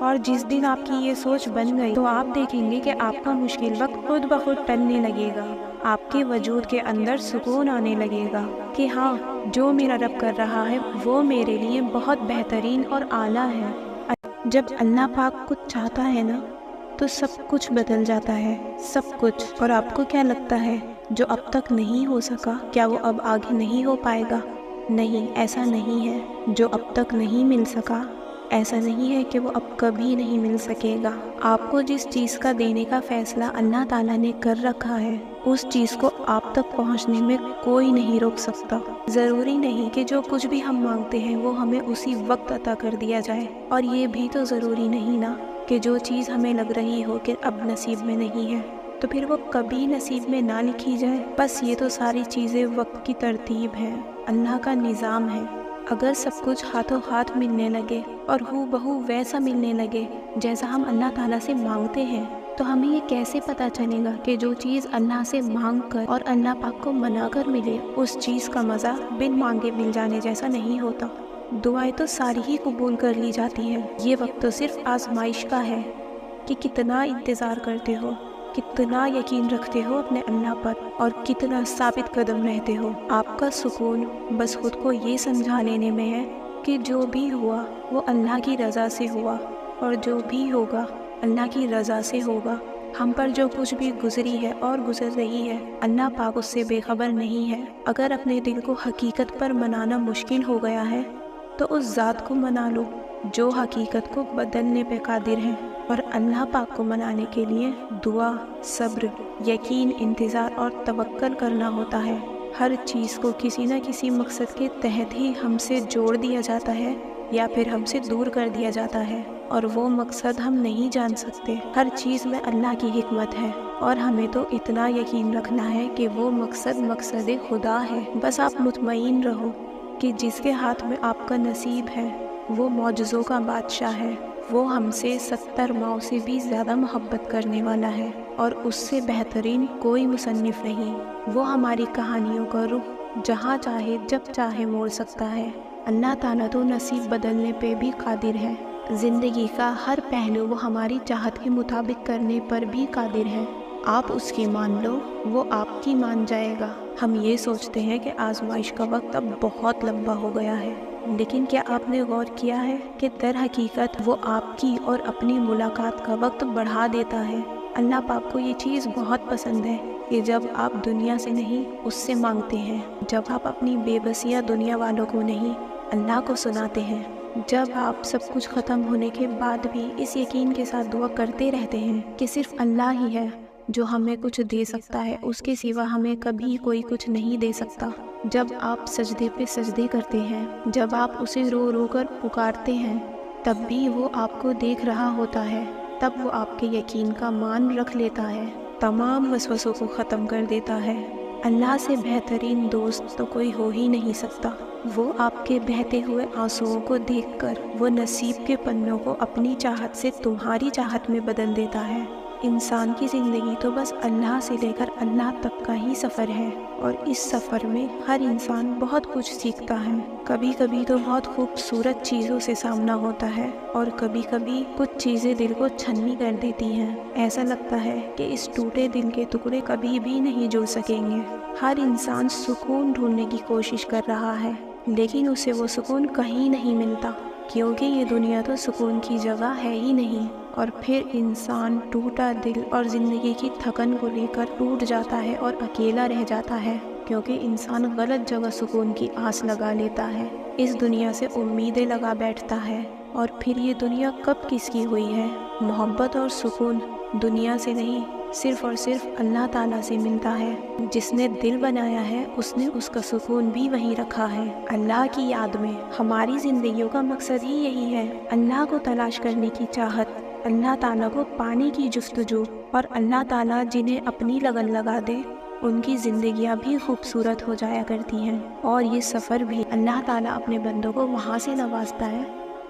اور جس دن آپ کی یہ سوچ بن گئی تو آپ دیکھیں گے کہ آپ کا مشکل وقت خود بخود ٹلنے لگے گا، آپ کے وجود کے اندر سکون آنے لگے گا کہ ہاں، جو میرا رب کر رہا ہے وہ میرے لیے بہت بہترین اور اعلیٰ ہے۔ جب اللہ پاک کچھ چاہتا ہے نا تو سب کچھ بدل جاتا ہے، سب کچھ۔ اور آپ کو کیا لگتا ہے جو اب تک نہیں ہو سکا، کیا وہ اب آگے نہیں ہو پائے گا؟ نہیں، ایسا نہیں ہے۔ جو اب تک نہیں مل سکا، ایسا نہیں ہے کہ وہ اب کبھی نہیں مل سکے گا۔ آپ کو جس چیز کا دینے کا فیصلہ اللہ تعالیٰ نے کر رکھا ہے، اس چیز کو آپ تک پہنچنے میں کوئی نہیں روک سکتا۔ ضروری نہیں کہ جو کچھ بھی ہم مانگتے ہیں وہ ہمیں اسی وقت عطا کر دیا جائے، اور یہ بھی تو ضروری نہیں نا کہ جو چیز ہمیں لگ رہی ہو کہ اب نصیب میں نہیں ہے تو پھر وہ کبھی نصیب میں نہ لکھی جائے۔ بس یہ تو ساری چیزیں وقت کی ترتیب ہے، اللہ کا نظام ہے۔ اگر سب کچھ ہاتھوں ہاتھ ملنے لگے اور ہو بہو ویسا ملنے لگے جیسا ہم اللہ تعالیٰ سے مانگتے ہیں، تو ہمیں یہ کیسے پتہ چلے گا کہ جو چیز اللہ سے مانگ کر اور اللہ پاک کو منا کر ملے، اس چیز کا مزہ بن مانگے مل جانے جیسا نہیں ہوتا۔ دعائیں تو ساری ہی قبول کر لی جاتی ہیں، یہ وقت تو صرف آزمائش کا ہے کہ کتنا انتظار کرتے ہو، کتنا یقین رکھتے ہو اپنے اللہ پر، اور کتنا ثابت قدم رہتے ہو۔ آپ کا سکون بس خود کو یہ سمجھا لینے میں ہے کہ جو بھی ہوا وہ اللہ کی رضا سے ہوا، اور جو بھی ہوگا اللہ کی رضا سے ہوگا۔ ہم پر جو کچھ بھی گزری ہے اور گزر رہی ہے، اللہ پاک اس سے بے خبر نہیں ہے۔ اگر اپنے دل کو حقیقت پر منانا مشکل ہو گیا ہے تو اس ذات کو منا لو جو حقیقت کو بدلنے پہ قادر ہے، اور اللہ پاک کو منانے کے لیے دعا، صبر، یقین، انتظار اور توکل کرنا ہوتا ہے۔ ہر چیز کو کسی نہ کسی مقصد کے تحت ہی ہم سے جوڑ دیا جاتا ہے یا پھر ہم سے دور کر دیا جاتا ہے، اور وہ مقصد ہم نہیں جان سکتے۔ ہر چیز میں اللہ کی حکمت ہے، اور ہمیں تو اتنا یقین رکھنا ہے کہ وہ مقصد خدا ہے۔ بس آپ مطمئن رہو کہ جس کے ہاتھ میں آپ کا نصیب ہے وہ معجزوں کا بادشاہ ہے، وہ ہم سے 70 ماؤں سے بھی زیادہ محبت کرنے والا ہے، اور اس سے بہترین کوئی مصنف نہیں۔ وہ ہماری کہانیوں کا رخ جہاں چاہے جب چاہے موڑ سکتا ہے۔ اللہ تعالیٰ تو نصیب بدلنے پہ بھی قادر ہے، زندگی کا ہر پہلو وہ ہماری چاہت کے مطابق کرنے پر بھی قادر ہے۔ آپ اس کی مان لو، وہ آپ کی مان جائے گا۔ ہم یہ سوچتے ہیں کہ آزمائش کا وقت اب بہت لمبا ہو گیا ہے، لیکن کیا آپ نے غور کیا ہے کہ در حقیقت وہ آپ کی اور اپنی ملاقات کا وقت بڑھا دیتا ہے۔ اللہ پاک کو یہ چیز بہت پسند ہے کہ جب آپ دنیا سے نہیں اس سے مانگتے ہیں، جب آپ اپنی بے بسیاں دنیا والوں کو نہیں اللہ کو سناتے ہیں، جب آپ سب کچھ ختم ہونے کے بعد بھی اس یقین کے ساتھ دعا کرتے رہتے ہیں کہ صرف اللہ ہی ہے جو ہمیں کچھ دے سکتا ہے، اس کے سوا ہمیں کبھی کوئی کچھ نہیں دے سکتا۔ جب آپ سجدے پہ سجدے کرتے ہیں، جب آپ اسے رو رو کر پکارتے ہیں، تب بھی وہ آپ کو دیکھ رہا ہوتا ہے، تب وہ آپ کے یقین کا مان رکھ لیتا ہے، تمام وسوسوں کو ختم کر دیتا ہے۔ اللہ سے بہترین دوست تو کوئی ہو ہی نہیں سکتا۔ وہ آپ کے بہتے ہوئے آنسوؤں کو دیکھ کر وہ نصیب کے پنوں کو اپنی چاہت سے تمہاری چاہت میں بدل دیتا ہے۔ انسان کی زندگی تو بس اللہ سے لے کر اللہ تک کا ہی سفر ہے، اور اس سفر میں ہر انسان بہت کچھ سیکھتا ہے۔ کبھی کبھی تو بہت خوبصورت چیزوں سے سامنا ہوتا ہے، اور کبھی کبھی کچھ چیزیں دل کو چھنی کر دیتی ہیں۔ ایسا لگتا ہے کہ اس ٹوٹے دل کے ٹکڑے کبھی بھی نہیں جڑ سکیں گے۔ ہر انسان سکون ڈھونڈنے کی کوشش کر رہا ہے، لیکن اسے وہ سکون کہیں نہیں ملتا، کیونکہ یہ دنیا تو سکون کی جگہ ہے ہی نہیں۔ اور پھر انسان ٹوٹا دل اور زندگی کی تھکن کو لے کر ٹوٹ جاتا ہے اور اکیلا رہ جاتا ہے، کیونکہ انسان غلط جگہ سکون کی آس لگا لیتا ہے، اس دنیا سے امیدیں لگا بیٹھتا ہے، اور پھر یہ دنیا کب کس کی ہوئی ہے؟ محبت اور سکون دنیا سے نہیں، صرف اور صرف اللہ تعالیٰ سے ملتا ہے۔ جس نے دل بنایا ہے اس نے اس کا سکون بھی وہیں رکھا ہے، اللہ کی یاد میں۔ ہماری زندگیوں کا مقصد ہی یہی ہے، اللہ کو تلاش کرنے کی چاہت، اللہ تعالیٰ کو پانے کی جستجو، اور اللہ تعالیٰ جنہیں اپنی لگن لگا دے ان کی زندگیاں بھی خوبصورت ہو جایا کرتی ہیں، اور یہ سفر بھی اللہ تعالیٰ اپنے بندوں کو وہاں سے نوازتا ہے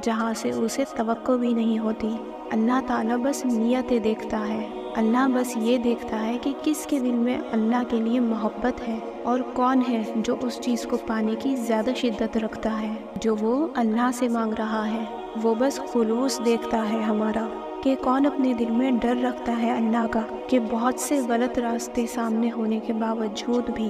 جہاں سے اسے توقع بھی نہیں ہوتی۔ اللہ تعالیٰ بس نیتیں دیکھتا ہے، اللہ بس یہ دیکھتا ہے کہ کس کے دل میں اللہ کے لیے محبت ہے، اور کون ہے جو اس چیز کو پانے کی زیادہ شدت رکھتا ہے جو وہ اللہ سے مانگ رہا ہے۔ وہ بس خلوص دیکھتا ہے ہمارا کہ کون اپنے دل میں ڈر رکھتا ہے اللہ کا، کہ بہت سے غلط راستے سامنے ہونے کے باوجود بھی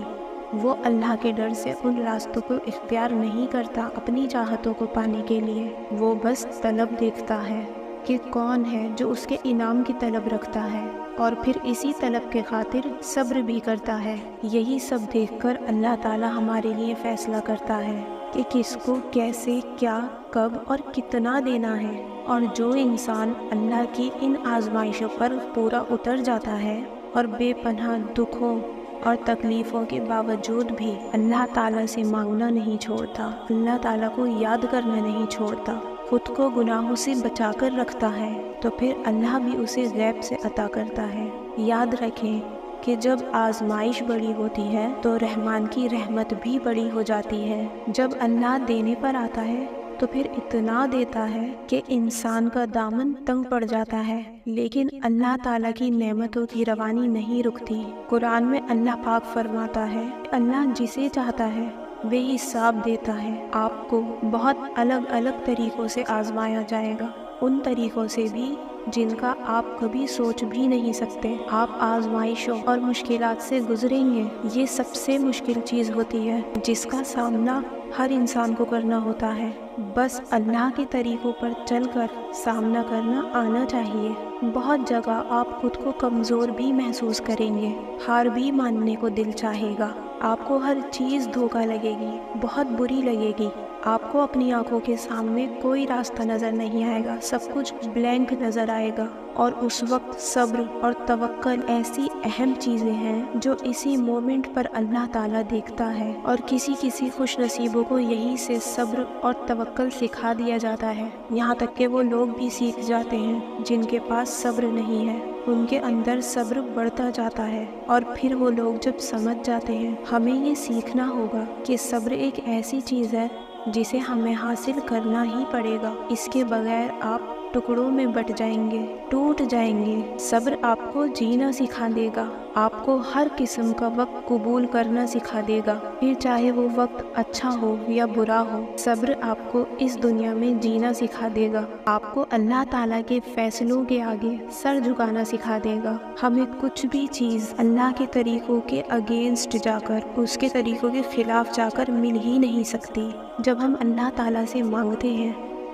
وہ اللہ کے ڈر سے ان راستوں کو اختیار نہیں کرتا اپنی چاہتوں کو پانے کے لیے۔ وہ بس طلب دیکھتا ہے کہ کون ہے جو اس کے انعام کی طلب رکھتا ہے اور پھر اسی طلب کے خاطر صبر بھی کرتا ہے۔ یہی سب دیکھ کر اللہ تعالیٰ ہمارے لیے فیصلہ کرتا ہے کہ کس کو کیسے، کیا، کب اور کتنا دینا ہے۔ اور جو انسان اللہ کی ان آزمائشوں پر پورا اتر جاتا ہے اور بے پناہ دکھوں اور تکلیفوں کے باوجود بھی اللہ تعالیٰ سے مانگنا نہیں چھوڑتا، اللہ تعالیٰ کو یاد کرنا نہیں چھوڑتا، خود کو گناہوں سے بچا کر رکھتا ہے، تو پھر اللہ بھی اسے غیب سے عطا کرتا ہے۔ یاد رکھیں کہ جب آزمائش بڑی ہوتی ہے تو رحمان کی رحمت بھی بڑی ہو جاتی ہے۔ جب اللہ دینے پر آتا ہے تو پھر اتنا دیتا ہے کہ انسان کا دامن تنگ پڑ جاتا ہے، لیکن اللہ تعالیٰ کی نعمتوں کی روانی نہیں رکتی۔ قرآن میں اللہ پاک فرماتا ہے، اللہ جسے چاہتا ہے بے حساب دیتا ہے۔ آپ کو بہت الگ الگ طریقوں سے آزمایا جائے گا، ان طریقوں سے بھی جن کا آپ کبھی سوچ بھی نہیں سکتے۔ آپ آزمائشوں اور مشکلات سے گزریں گے۔ یہ سب سے مشکل چیز ہوتی ہے جس کا سامنا ہر انسان کو کرنا ہوتا ہے، بس اللہ کے طریقوں پر چل کر سامنا کرنا آنا چاہیے۔ بہت جگہ آپ خود کو کمزور بھی محسوس کریں گے، ہار بھی ماننے کو دل چاہے گا، آپ کو ہر چیز دھوکہ لگے گی، بہت بری لگے گی، آپ کو اپنی آنکھوں کے سامنے کوئی راستہ نظر نہیں آئے گا، سب کچھ بلینک نظر آئے گا، اور اس وقت صبر اور توکل ایسی اہم چیزیں ہیں جو اسی مومنٹ پر اللہ تعالیٰ دیکھتا ہے، اور کسی کسی خوش نصیبوں کو یہی سے صبر اور توکل سکھا دیا جاتا ہے، یہاں تک کہ وہ لوگ بھی سیکھ جاتے ہیں جن کے پاس صبر نہیں ہے، ان کے اندر صبر بڑھتا جاتا ہے، اور پھر وہ لوگ جب سمجھ جاتے ہیں۔ ہمیں یہ سیکھنا ہوگا کہ صبر ایک ایسی چیز ہے جسے ہمیں حاصل کرنا ہی پڑے گا، اس کے بغیر آپ ٹکڑوں میں بٹ جائیں گے، ٹوٹ جائیں گے۔ صبر آپ کو جینا سکھا دے گا، آپ کو ہر قسم کا وقت قبول کرنا سکھا دے گا، پھر چاہے وہ وقت اچھا ہو یا برا ہو۔ صبر آپ کو اس دنیا میں جینا سکھا دے گا، آپ کو اللہ تعالیٰ کے فیصلوں کے آگے سر جھکانا سکھا دے گا۔ ہمیں کچھ بھی چیز اللہ کے طریقوں کے اگینسٹ جا کر، اس کے طریقوں کے خلاف جا کر مل ہی نہیں سکتی۔ جب ہم اللہ تعالیٰ سے مانگتے ہیں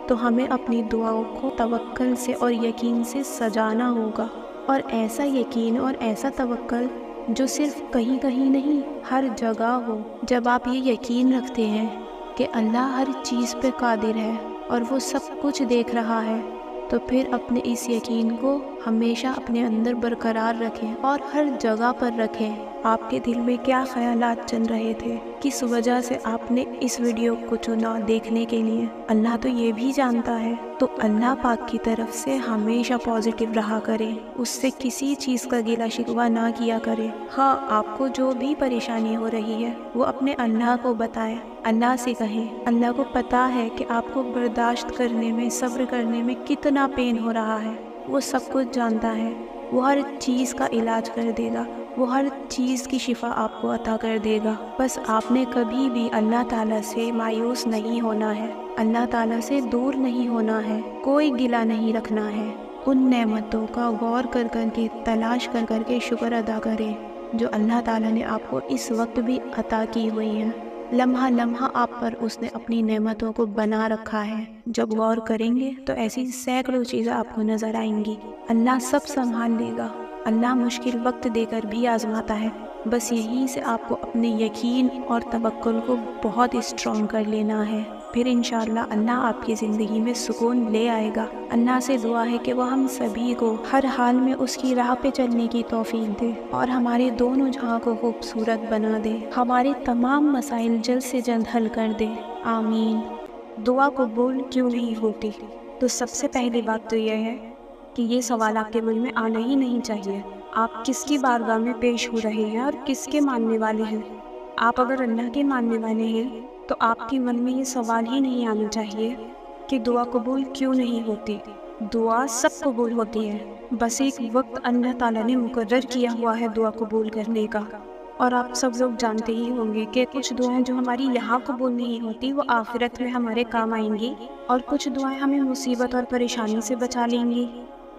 تو ہمیں اپنی دعاؤں کو توکل سے اور یقین سے سجانا ہوگا، اور ایسا یقین اور ایسا توکل جو صرف کہیں کہیں نہیں، ہر جگہ ہو۔ جب آپ یہ یقین رکھتے ہیں کہ اللہ ہر چیز پہ قادر ہے اور وہ سب کچھ دیکھ رہا ہے، تو پھر اپنے اس یقین کو ہمیشہ اپنے اندر برقرار رکھیں اور ہر جگہ پر رکھیں۔ آپ کے دل میں کیا خیالات چل رہے تھے، کس وجہ سے آپ نے اس ویڈیو کو چنا دیکھنے کے لیے، اللہ تو یہ بھی جانتا ہے۔ تو اللہ پاک کی طرف سے ہمیشہ پازیٹیو رہا کریں، اس سے کسی چیز کا گلہ شکوہ نہ کیا کریں۔ ہاں، آپ کو جو بھی پریشانی ہو رہی ہے وہ اپنے اللہ کو بتائیں، اللہ سے کہیں۔ اللہ کو پتا ہے کہ آپ کو برداشت کرنے میں، صبر کرنے میں کتنا پین ہو رہا ہے، وہ سب کچھ جانتا ہے، وہ ہر چیز کا علاج کر دے گا، وہ ہر چیز کی شفا آپ کو عطا کر دے گا۔ بس آپ نے کبھی بھی اللہ تعالیٰ سے مایوس نہیں ہونا ہے، اللہ تعالیٰ سے دور نہیں ہونا ہے، کوئی گلہ نہیں رکھنا ہے۔ ان نعمتوں کا غور کر کر کے، تلاش کر کر کے شکر ادا کریں جو اللہ تعالیٰ نے آپ کو اس وقت بھی عطا کی ہوئی ہیں۔ لمحہ لمحہ آپ پر اس نے اپنی نعمتوں کو بنا رکھا ہے۔ جب غور کریں گے تو ایسی سینکڑوں چیزیں آپ کو نظر آئیں گی۔ اللہ سب سنبھال لے گا، اللہ مشکل وقت دے کر بھی آزماتا ہے، بس یہیں سے آپ کو اپنے یقین اور توکل کو بہت اسٹرانگ کر لینا ہے، پھر انشاءاللہ اللہ آپ کی زندگی میں سکون لے آئے گا۔ اللہ سے دعا ہے کہ وہ ہم سبھی کو ہر حال میں اس کی راہ پہ چلنے کی توفیق دے اور ہمارے دونوں جہاں کو خوبصورت بنا دے، ہمارے تمام مسائل جلد سے جلد حل کر دے، آمین۔ دعا قبول کیوں نہیں ہوتی؟ تو سب سے پہلی بات تو یہ ہے کہ یہ سوال آپ کے من میں آنا ہی نہیں چاہیے۔ آپ کس کی بارگاہ میں پیش ہو رہے ہیں اور کس کے ماننے والے ہیں؟ آپ اگر اللہ کے ماننے والے ہیں تو آپ کے من میں یہ سوال ہی نہیں آنا چاہیے کہ دعا قبول کیوں نہیں ہوتی۔ دعا سب قبول ہوتی ہے، بس ایک وقت اللہ تعالیٰ نے مقرر کیا ہوا ہے دعا قبول کرنے کا۔ اور آپ سب لوگ جانتے ہی ہوں گے کہ کچھ دعائیں جو ہماری یہاں قبول نہیں ہوتی وہ آخرت میں ہمارے کام آئیں گی، اور کچھ دعائیں ہمیں مصیبت اور پریشانی سے بچا لیں گی۔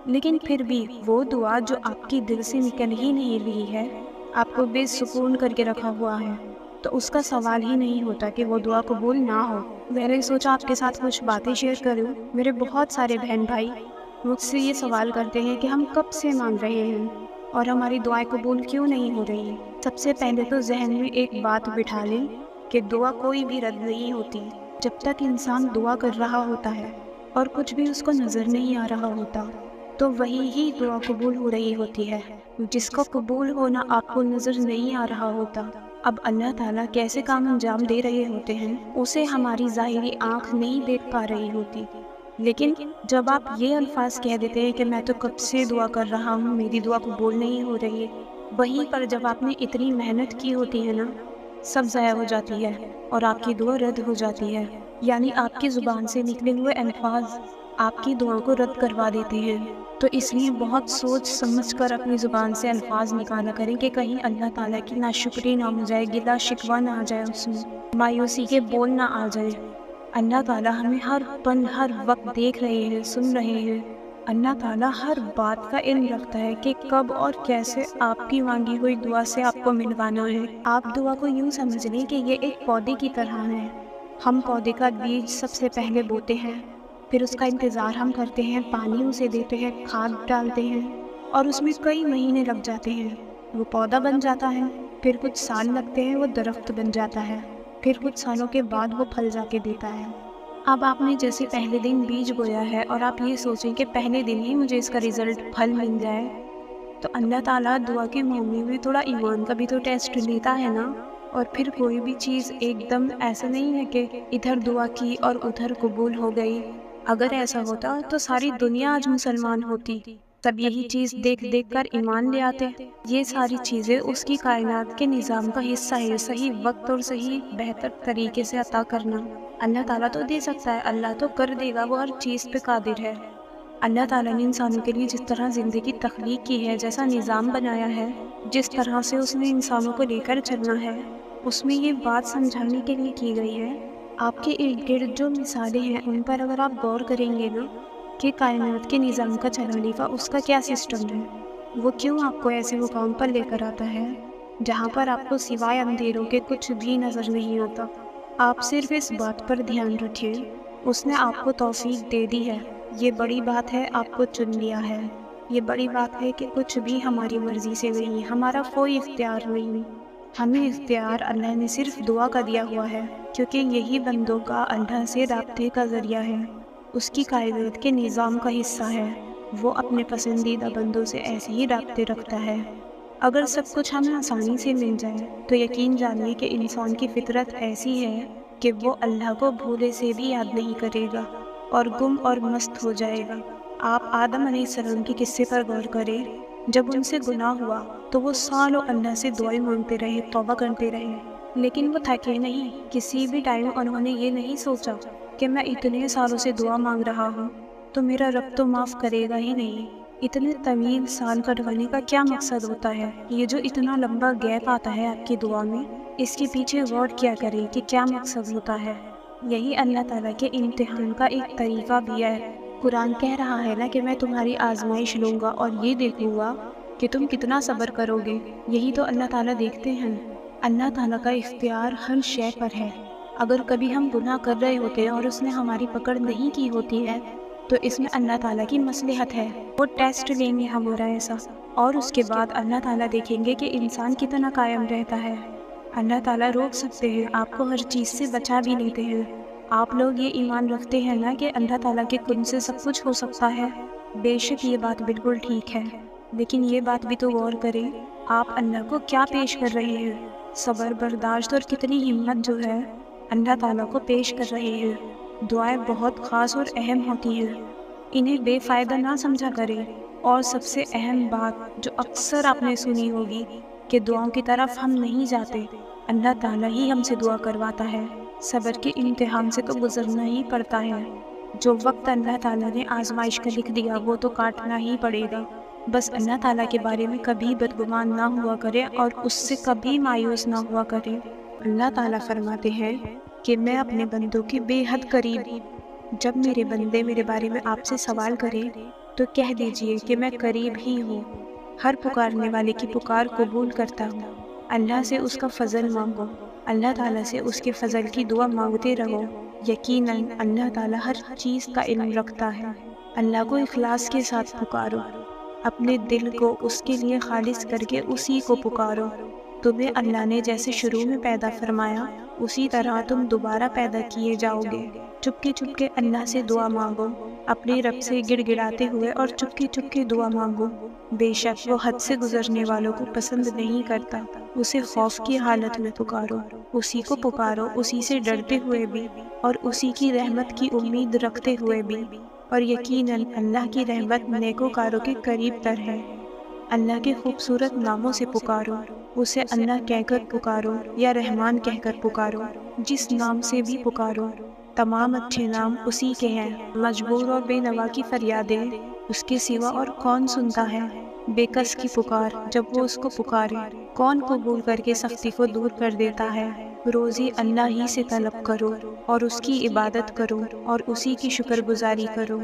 لیکن پھر بھی وہ دعا جو آپ کی دل سے نکل ہی نہیں رہی ہے، آپ کو بے سکون کر کے رکھا ہوا ہے، تو اس کا سوال ہی نہیں ہوتا کہ وہ دعا قبول نہ ہو۔ میں نے سوچا آپ کے ساتھ کچھ باتیں شیئر کروں۔ میرے بہت سارے بہن بھائی مجھ سے یہ سوال کرتے ہیں کہ ہم کب سے مانگ رہے ہیں اور ہماری دعائیں قبول کیوں نہیں ہو رہی۔ سب سے پہلے تو ذہن میں ایک بات بٹھا لیں کہ دعا کوئی بھی رد نہیں ہوتی جب تک انسان دعا کر رہا ہوتا ہے اور کچھ بھی اس کو نظر نہیں آ رہا ہوتا، تو وہی ہی دعا قبول ہو رہی ہوتی ہے۔ جس کا قبول ہونا آپ کو نظر نہیں آ رہا ہوتا، اب اللہ تعالیٰ کیسے کام انجام دے رہے ہوتے ہیں اسے ہماری ظاہری آنکھ نہیں دیکھ پا رہی ہوتی۔ لیکن جب آپ یہ الفاظ کہہ دیتے ہیں کہ میں تو کب سے دعا کر رہا ہوں، میری دعا قبول نہیں ہو رہی ہے، وہیں پر جب آپ نے اتنی محنت کی ہوتی ہے نا، سب ضائع ہو جاتی ہے اور آپ کی دعا رد ہو جاتی ہے۔ یعنی آپ کی زبان سے نکلے ہوئے الفاظ آپ کی دعا کو رد کروا دیتے ہیں۔ تو اس لیے بہت سوچ سمجھ کر اپنی زبان سے الفاظ نکالا کریں کہ کہیں اللہ تعالیٰ کی ناشکری نہ ہو جائے، گلہ شکوہ نہ آ جائے، اس میں مایوسی کے بول نہ آ جائے۔ اللہ تعالیٰ ہمیں ہر پل ہر وقت دیکھ رہے ہیں، سن رہے ہیں۔ اللہ تعالیٰ ہر بات کا علم رکھتا ہے کہ کب اور کیسے آپ کی مانگی ہوئی دعا سے آپ کو ملوانا ہے۔ آپ دعا کو یوں سمجھ لیں کہ یہ ایک پودے کی طرح ہے۔ ہم پودے کا بیج سب سے پہلے بوتے ہیں، پھر اس کا انتظار ہم کرتے ہیں، پانی اسے دیتے ہیں، کھاد ڈالتے ہیں، اور اس میں کئی مہینے لگ جاتے ہیں، وہ پودا بن جاتا ہے۔ پھر کچھ سال لگتے ہیں، وہ درخت بن جاتا ہے، پھر کچھ سالوں کے بعد وہ پھل جا کے دیتا ہے۔ اب آپ نے جیسے پہلے دن بیج بویا ہے اور آپ یہ سوچیں کہ پہلے دن ہی مجھے اس کا رزلٹ پھل مل جائے، تو اللہ تعالیٰ دعا کے معاملے میں تھوڑا ایمان کا بھی تو ٹیسٹ لیتا ہے نا۔ اور پھر کوئی بھی چیز ایک دم ایسا نہیں ہے کہ ادھر دعا کی اور ادھر قبول ہو گئی۔ اگر ایسا ہوتا تو ساری دنیا آج مسلمان ہوتی، سب یہی چیز دیکھ دیکھ کر ایمان لے آتے۔ یہ ساری چیزیں اس کی کائنات کے نظام کا حصہ ہے، صحیح وقت اور صحیح بہتر طریقے سے عطا کرنا۔ اللہ تعالیٰ تو دے سکتا ہے، اللہ تو کر دے گا، وہ ہر چیز پہ قادر ہے۔ اللہ تعالیٰ نے انسانوں کے لیے جس طرح زندگی تخلیق کی ہے، جیسا نظام بنایا ہے، جس طرح سے اس نے انسانوں کو لے کر چلنا ہے، اس میں یہ بات سمجھانے کے لیے کی گئی ہے۔ آپ کے ارد گرد جو مثالیں ہیں ان پر اگر آپ غور کریں گے نا کہ کائنات کے نظام کا چلانے کا اس کا کیا سسٹم ہے، وہ کیوں آپ کو ایسے مقام پر لے کر آتا ہے جہاں پر آپ کو سوائے اندھیروں کے کچھ بھی نظر نہیں آتا۔ آپ صرف اس بات پر دھیان رکھیں، اس نے آپ کو توفیق دے دی ہے، یہ بڑی بات ہے، آپ کو چن لیا ہے۔ یہ بڑی بات ہے کہ کچھ بھی ہماری مرضی سے نہیں، ہمارا کوئی اختیار نہیں، ہمیں اختیار اللہ نے صرف دعا کا دیا ہوا ہے، کیونکہ یہی بندوں کا اللہ سے رابطے کا ذریعہ ہے، اس کی کائنات کے نظام کا حصہ ہے۔ وہ اپنے پسندیدہ بندوں سے ایسے ہی رابطے رکھتا ہے۔ اگر سب کچھ ہمیں آسانی سے مل جائے تو یقین جانیے کہ انسان کی فطرت ایسی ہے کہ وہ اللہ کو بھولے سے بھی یاد نہیں کرے گا اور گم اور مست ہو جائے گا۔ آپ آدم علیہ السلام کے قصے پر غور کریں، جب ان سے گناہ ہوا تو وہ سالوں اللہ سے دعائیں مانگتے رہے، توبہ کرتے رہے، لیکن وہ تھکے نہیں۔ کسی بھی ٹائم انہوں نے یہ نہیں سوچا کہ میں اتنے سالوں سے دعا مانگ رہا ہوں تو میرا رب تو معاف کرے گا ہی نہیں۔ اتنے طویل سال کٹوانے کا کیا مقصد ہوتا ہے؟ یہ جو اتنا لمبا گیپ آتا ہے آپ کی دعا میں، اس کے پیچھے غور کیا کریں کہ کیا مقصد ہوتا ہے۔ یہی اللہ تعالیٰ کے امتحان کا ایک طریقہ بھی ہے۔ قرآن کہہ رہا ہے نا کہ میں تمہاری آزمائش لوں گا اور یہ دیکھوں گا کہ تم کتنا صبر کرو گے۔ یہی تو اللہ تعالیٰ دیکھتے ہیں۔ اللہ تعالیٰ کا اختیار ہر شے پر ہے۔ اگر کبھی ہم گناہ کر رہے ہوتے ہیں اور اس نے ہماری پکڑ نہیں کی ہوتی ہے تو اس میں اللہ تعالیٰ کی مصلحت ہے، وہ ٹیسٹ لیں گے ہمارا ایسا، اور اس کے بعد اللہ تعالیٰ دیکھیں گے کہ انسان کتنا قائم رہتا ہے۔ اللہ تعالیٰ روک سکتے ہیں، آپ کو ہر چیز سے بچا بھی لیتے ہیں۔ آپ لوگ یہ ایمان رکھتے ہیں نا کہ اللہ تعالیٰ کے قدرت سے سب کچھ ہو سکتا ہے؟ بے شک یہ بات بالکل ٹھیک ہے، لیکن یہ بات بھی تو غور کریں، آپ اللہ کو کیا پیش کر رہے ہیں؟ صبر، برداشت اور کتنی ہمت جو ہے اللہ تعالیٰ کو پیش کر رہے ہیں۔ دعائیں بہت خاص اور اہم ہوتی ہیں، انہیں بے فائدہ نہ سمجھا کریں۔ اور سب سے اہم بات جو اکثر آپ نے سنی ہوگی کہ دعاؤں کی طرف ہم نہیں جاتے، اللہ تعالیٰ ہی ہم سے دعا کرواتا ہے۔ صبر کے امتحان سے تو گزرنا ہی پڑتا ہے۔ جو وقت اللہ تعالیٰ نے آزمائش کا لکھ دیا وہ تو کاٹنا ہی پڑے گا۔ بس اللہ تعالیٰ کے بارے میں کبھی بدگمان نہ ہوا کرے اور اس سے کبھی مایوس نہ ہوا کرے۔ اللہ تعالیٰ فرماتے ہیں کہ میں اپنے بندوں کے بے حد قریب ہوں۔ جب میرے بندے میرے بارے میں آپ سے سوال کریں تو کہہ دیجئے کہ میں قریب ہی ہوں، ہر پکارنے والے کی پکار قبول کرتا ہوں۔ اللہ سے اس کا فضل مانگو، اللہ تعالیٰ سے اس کے فضل کی دعا مانگتے رہو۔ یقیناً اللہ تعالیٰ ہر چیز کا علم رکھتا ہے۔ اللہ کو اخلاص کے ساتھ پکارو، اپنے دل کو اس کے لیے خالص کر کے اسی کو پکارو۔ تمہیں اللہ نے جیسے شروع میں پیدا فرمایا اسی طرح تم دوبارہ پیدا کیے جاؤ گے۔ چپکے چپکے اللہ سے دعا مانگو، اپنے رب سے گڑ گڑاتے ہوئے اور چپکے چپکے دعا مانگو۔ بے شک وہ حد سے گزرنے والوں کو پسند نہیں کرتا۔ اسے خوف کی حالت میں پکارو، اسی کو پکارو، اسی سے ڈرتے ہوئے بھی اور اسی کی رحمت کی امید رکھتے ہوئے بھی، اور یقیناً اللہ کی رحمت نیکوکاروں کے قریب تر ہے۔ اللہ کے خوبصورت ناموں سے پکارو، اسے اللہ کہہ کر پکارو یا رحمان کہہ کر پکارو، جس نام سے بھی پکارو۔ تمام اچھے نام اسی کے ہیں۔ مجبور اور بے نوا کی فریادیں اس کے سوا اور کون سنتا ہے؟ بے کس کی پکار جب وہ اس کو پکارے کون قبول کر کے سختی کو دور کر دیتا ہے؟ روزی اللہ ہی سے طلب کرو اور اس کی عبادت کرو اور اسی کی شکر گزاری کرو۔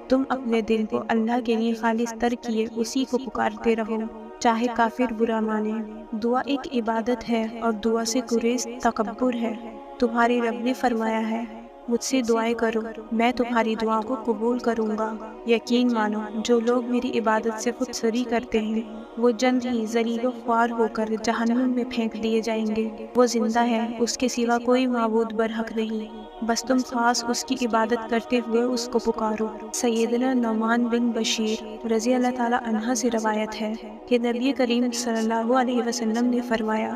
تم اپنے دل کو اللہ کے لیے خالص تر کیے اسی کو پکارتے رہو، چاہے کافر برا مانے۔ دعا ایک عبادت ہے اور دعا سے گریز تکبر ہے۔ تمہارے رب نے فرمایا ہے مجھ سے دعائیں کرو، میں تمہاری دعاؤں کو قبول کروں گا۔ یقین مانو جو لوگ میری عبادت سے خود سری کرتے ہیں وہ جلد ہی ذلیل و خوار ہو کر جہنم میں پھینک دیے جائیں گے۔ وہ زندہ ہے، اس کے سوا کوئی معبود برحق نہیں، بس تم خاص اس کی عبادت کرتے ہوئے اس کو پکارو۔ سیدنا نعمان بن بشیر رضی اللہ تعالیٰ عنہ سے روایت ہے کہ نبی کریم صلی اللہ علیہ وسلم نے فرمایا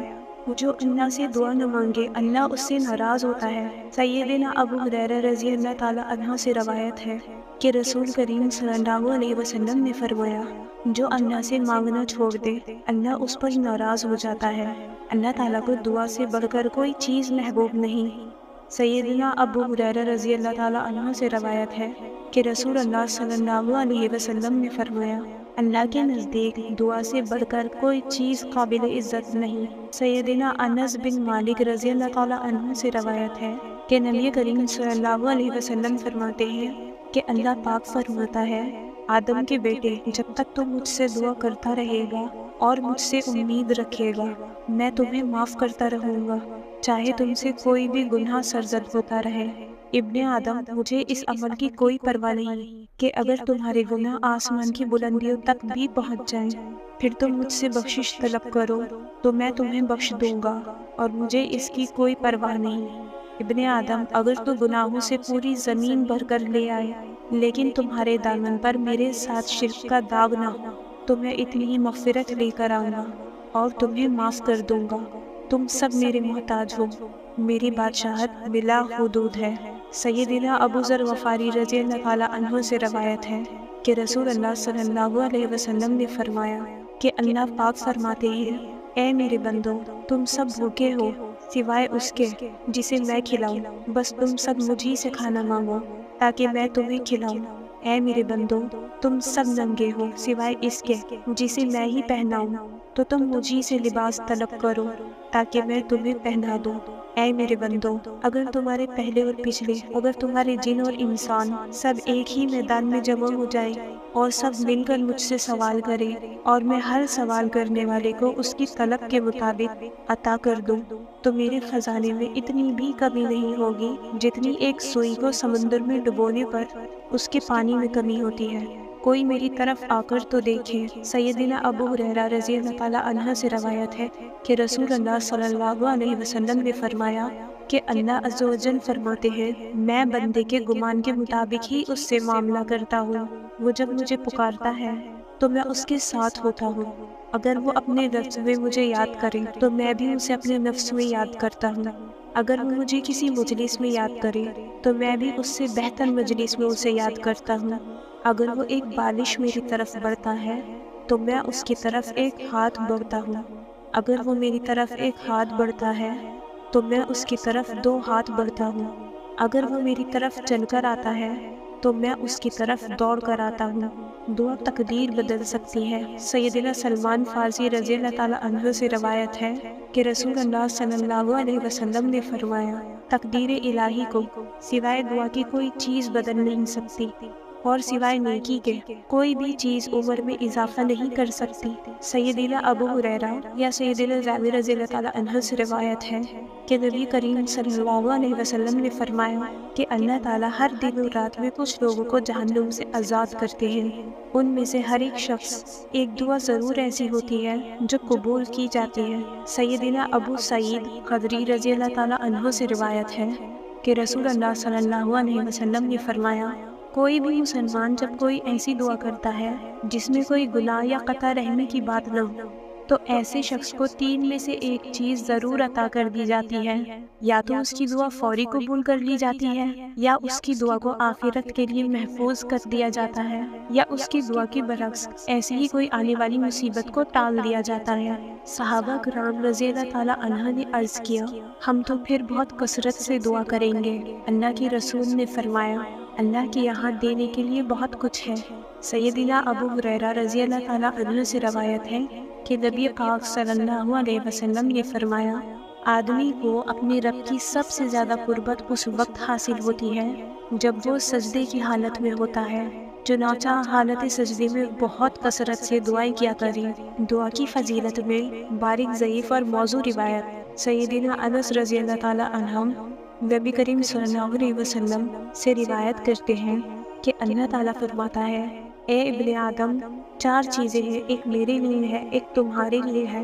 جو اللہ سے دعا نہ مانگے اللہ اس سے ناراض ہوتا ہے۔ سیدنا ابو ہریرہ رضی اللہ تعالیٰ عنہ سے روایت ہے کہ رسول کریم صلی اللہ علیہ وسلم نے فرمایا جو اللہ سے مانگنا چھوڑ دے اللہ اس پر ناراض ہو جاتا ہے۔ اللہ تعالیٰ کو دعا سے بڑھ کر کوئی چیز محبوب نہیں۔ سیدنا ابو ہریرہ رضی اللہ تعالیٰ عنہ سے روایت ہے کہ رسول اللہ صلی اللہ علیہ وسلم نے فرمایا اللہ کے نزدیک دعا سے بڑھ کر کوئی چیز قابل عزت نہیں۔ سیدنا انس بن مالک رضی اللہ تعالیٰ عنہ سے روایت ہے کہ نبی کریم صلی اللہ علیہ وسلم فرماتے ہیں کہ اللہ پاک فرماتا ہے آدم کے بیٹے جب تک تم مجھ سے دعا کرتا رہے گا اور مجھ سے امید رکھے گا میں تمہیں معاف کرتا رہوں گا، چاہے تم سے کوئی بھی گناہ سرزد ہوتا رہے۔ ابن آدم مجھے اس عمل کی کوئی پرواہ نہیں کہ اگر تمہارے گناہ آسمان کی بلندیوں تک بھی پہنچ جائیں پھر تم مجھ سے بخشش طلب کرو تو میں تمہیں بخش دوں گا، اور مجھے اس کی کوئی پرواہ نہیں۔ ابن آدم اگر تو گناہوں سے پوری زمین بھر کر لے آئے لیکن تمہارے دامن پر میرے ساتھ شرک کا داغ نہ ہو تو میں اتنی ہی مغفرت لے کر آؤں گا اور تمہیں معاف کر دوں گا۔ تم سب میرے محتاج ہو، میری بادشاہت بلا حدود ہے۔ سیدنا ابو ذر غفاری رضی اللہ تعالیٰ عنہ سے روایت ہے کہ رسول اللہ صلی اللہ علیہ وسلم نے فرمایا کہ اللہ پاک فرماتے ہیں اے میرے بندو تم سب بھوکے ہو سوائے اس کے جسے میں کھلاؤں، بس تم سب مجھی سے کھانا مانگو تاکہ میں تمہیں کھلاؤں۔ اے میرے بندو تم سب ننگے ہو سوائے اس کے جسے میں ہی پہناؤں، تو تم مجھی سے لباس طلب کرو تاکہ میں تمہیں پہنا دوں۔ اے میرے بندو اگر تمہارے پہلے اور پچھلے، اگر تمہارے جن اور انسان سب ایک ہی میدان میں جمع ہو جائیں اور سب مل کر مجھ سے سوال کریں اور میں ہر سوال کرنے والے کو اس کی طلب کے مطابق عطا کر دوں تو میرے خزانے میں اتنی بھی کمی نہیں ہوگی جتنی ایک سوئی کو سمندر میں ڈبونے پر اس کے پانی میں کمی ہوتی ہے۔ کوئی میری طرف آ کر تو دیکھے۔ سیدنا ابو ہریرہ رضی اللہ تعالیٰ عنہ سے روایت ہے کہ رسول اللہ صلی اللہ علیہ وسلم نے فرمایا کہ اللہ عز و جل فرماتے ہیں میں بندے کے گمان کے مطابق ہی اس سے معاملہ کرتا ہوں، وہ جب مجھے پکارتا ہے تو میں اس کے ساتھ ہوتا ہوں، اگر وہ اپنے نفس میں مجھے یاد کرے تو میں بھی اسے اپنے نفس میں یاد کرتا ہوں، اگر وہ مجھے کسی مجلس میں یاد کرے تو میں بھی اس سے بہتر مجلس میں اسے یاد کرتا ہوں، اگر وہ ایک بالش میری طرف بڑھتا ہے تو میں اس کی طرف ایک ہاتھ بڑھتا ہوں، اگر وہ میری طرف ایک ہاتھ بڑھتا ہے تو میں اس کی طرف 2 ہاتھ بڑھتا ہوں، اگر وہ میری طرف چل کر آتا ہے تو میں اس کی طرف دوڑ کر آتا ہوں۔ دعا تقدیر بدل سکتی ہے۔ سیدنا سلمان فارسی رضی اللہ تعالیٰ عنہ سے روایت ہے کہ رسول اللہ صلی اللہ علیہ وسلم نے فرمایا، تقدیر الہی کو سوائے دعا کی کوئی چیز بدل نہیں سکتی، اور سوائے نیکی کے کوئی بھی چیز عمر میں اضافہ نہیں کر سکتی۔ سیدنا ابو ہریرہ یا سیدنا جابر رضی اللہ تعالیٰ عنہ سے روایت ہے کہ نبی کریم صلی اللہ علیہ وسلم نے فرمایا کہ اللہ تعالیٰ ہر دن اور رات میں کچھ لوگوں کو جہنم سے آزاد کرتے ہیں۔ ان میں سے ہر ایک شخص ایک دعا ضرور ایسی ہوتی ہے جو قبول کی جاتی ہے۔ سیدنا ابو سعید خدری رضی اللہ تعالیٰ عنہ سے روایت ہے کہ رسول اللہ صلی اللہ علیہ وسلم نے فرمایا، کوئی بھی مسلمان جب کوئی ایسی دعا کرتا ہے جس میں کوئی گناہ یا قطع رحمی کی بات نہ ہو، تو ایسے شخص کو 3 میں سے ایک چیز ضرور عطا کر دی جاتی ہے، یا تو اس کی دعا فوری قبول کر لی جاتی ہے، یا اس کی دعا کو آخرت کے لیے محفوظ کر دیا جاتا ہے، یا اس کی دعا کے برعکس ایسی ہی کوئی آنے والی مصیبت کو ٹال دیا جاتا ہے۔ صحابہ کرام رضی اللہ تعالیٰ عنہ نے عرض کیا، ہم تو پھر بہت کثرت سے دعا کریں گے۔ اللہ کے رسول نے فرمایا، اللہ کے یہاں دینے کے لیے بہت کچھ ہے۔ سیدنا ابو ہریرہ رضی اللہ تعالیٰ عنہ سے روایت ہے کہ نبی پاک صلی اللہ علیہ وسلم نے فرمایا، آدمی کو اپنے رب کی سب سے زیادہ قربت اس وقت حاصل ہوتی ہے جب وہ سجدے کی حالت میں ہوتا ہے، چنانچہ حالت سجدے میں بہت کثرت سے دعائیں کیا کریں۔ دعا کی فضیلت میں باریک ضعیف اور موضوع روایت سیدنا انس رضی اللہ تعالیٰ عنہ نبی کریم صلی اللہ علیہ وسلم سے روایت کرتے ہیں کہ اللہ تعالیٰ فرماتا ہے، اے ابن آدم، 4 چیزیں ہیں، ایک میرے لیے ہے، ایک تمہارے لیے ہے،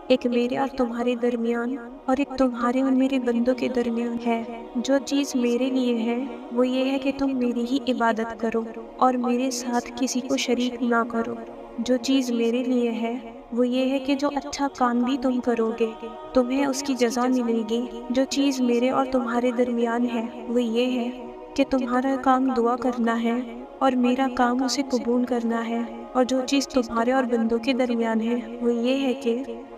ایک میرے اور تمہارے درمیان، اور ایک تمہارے اور میرے بندوں کے درمیان ہے۔ جو چیز میرے لیے ہے وہ یہ ہے کہ تم میری ہی عبادت کرو اور میرے ساتھ کسی کو شریک نہ کرو۔ جو چیز میرے لیے ہے وہ یہ ہے کہ جو اچھا کام بھی تم کرو گے تمہیں اس کی جزا ملے گی۔ جو چیز میرے اور تمہارے درمیان ہے وہ یہ ہے کہ تمہارا کام دعا کرنا ہے اور میرا کام اسے قبول کرنا ہے، اور جو چیز تمہارے اور بندوں کے درمیان ہے وہ یہ ہے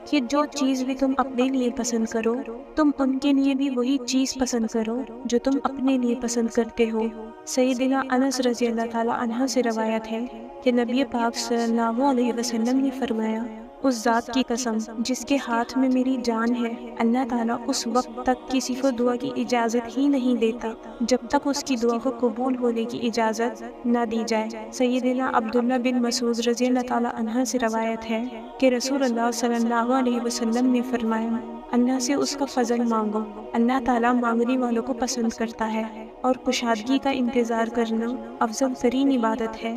کہ جو چیز بھی تم اپنے لیے پسند کرو تم ان کے لیے بھی وہی چیز پسند کرو جو تم اپنے لیے پسند کرتے ہو۔ سیدنا انس رضی اللہ تعالیٰ عنہ سے روایت ہے کہ نبی پاک صلی اللہ علیہ وسلم نے فرمایا، اس ذات کی قسم جس کے ہاتھ میں میری جان ہے، اللہ تعالیٰ اس وقت تک کسی کو دعا کی اجازت ہی نہیں دیتا جب تک اس کی دعا کو قبول ہونے کی اجازت نہ دی جائے۔ سیدنا عبداللہ بن مسعود رضی اللہ تعالیٰ عنہ سے روایت ہے کہ رسول اللہ صلی اللہ علیہ وسلم نے فرمایا، اللہ سے اس کا فضل مانگو، اللہ تعالیٰ مانگنے والوں کو پسند کرتا ہے، اور کشادگی کا انتظار کرنا افضل ترین عبادت ہے۔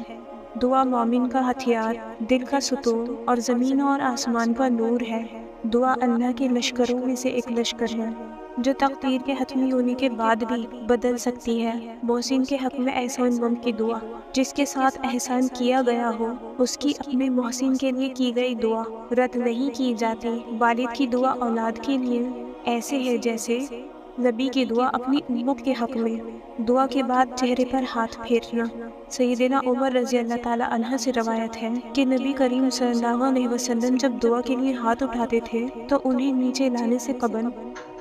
دعا مومن کا ہتھیار، دل کا ستون اور زمین اور آسمان کا نور ہے۔ دعا اللہ کے لشکروں میں سے ایک لشکر ہے جو تقدیر کے حتمی ہونے کے بعد بھی بدل سکتی ہے۔ محسن کے حق میں احسان مند کی دعا، جس کے ساتھ احسان کیا گیا ہو اس کی اپنے محسن کے لیے کی گئی دعا رد نہیں کی جاتی۔ والد کی دعا اولاد کے لیے ایسے ہے جیسے نبی کی دعا اپنی امت کے حق میں۔ دعا کے بعد چہرے پر ہاتھ پھیرنا۔ سیدنا عمر رضی اللہ تعالیٰ عنہ سے روایت ہے کہ نبی کریم صلی اللہ علیہ وسلم جب دعا کے لیے ہاتھ اٹھاتے تھے تو انہیں نیچے لانے سے قبل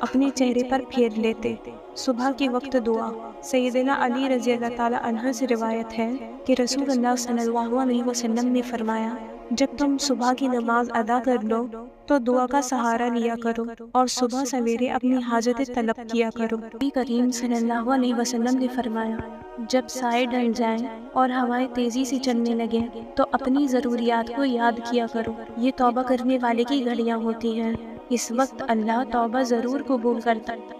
اپنے چہرے پر پھیر لیتے۔ صبح کے وقت دعا۔ سیدنا علی رضی اللہ تعالیٰ عنہ سے روایت ہے کہ رسول اللہ صلی اللہ علیہ وسلم نے فرمایا، جب تم صبح کی نماز ادا کر لو تو دعا کا سہارا لیا کرو اور صبح سویرے اپنی حاجت طلب کیا کرو۔ نبی کریم صلی اللہ علیہ وسلم نے فرمایا، جب سائے ڈل جائیں اور ہوائیں تیزی سے چلنے لگیں تو اپنی ضروریات کو یاد کیا کرو۔ یہ توبہ کرنے والے کی گھڑیاں ہوتی ہیں، اس وقت اللہ توبہ ضرور قبول کرتا ہے۔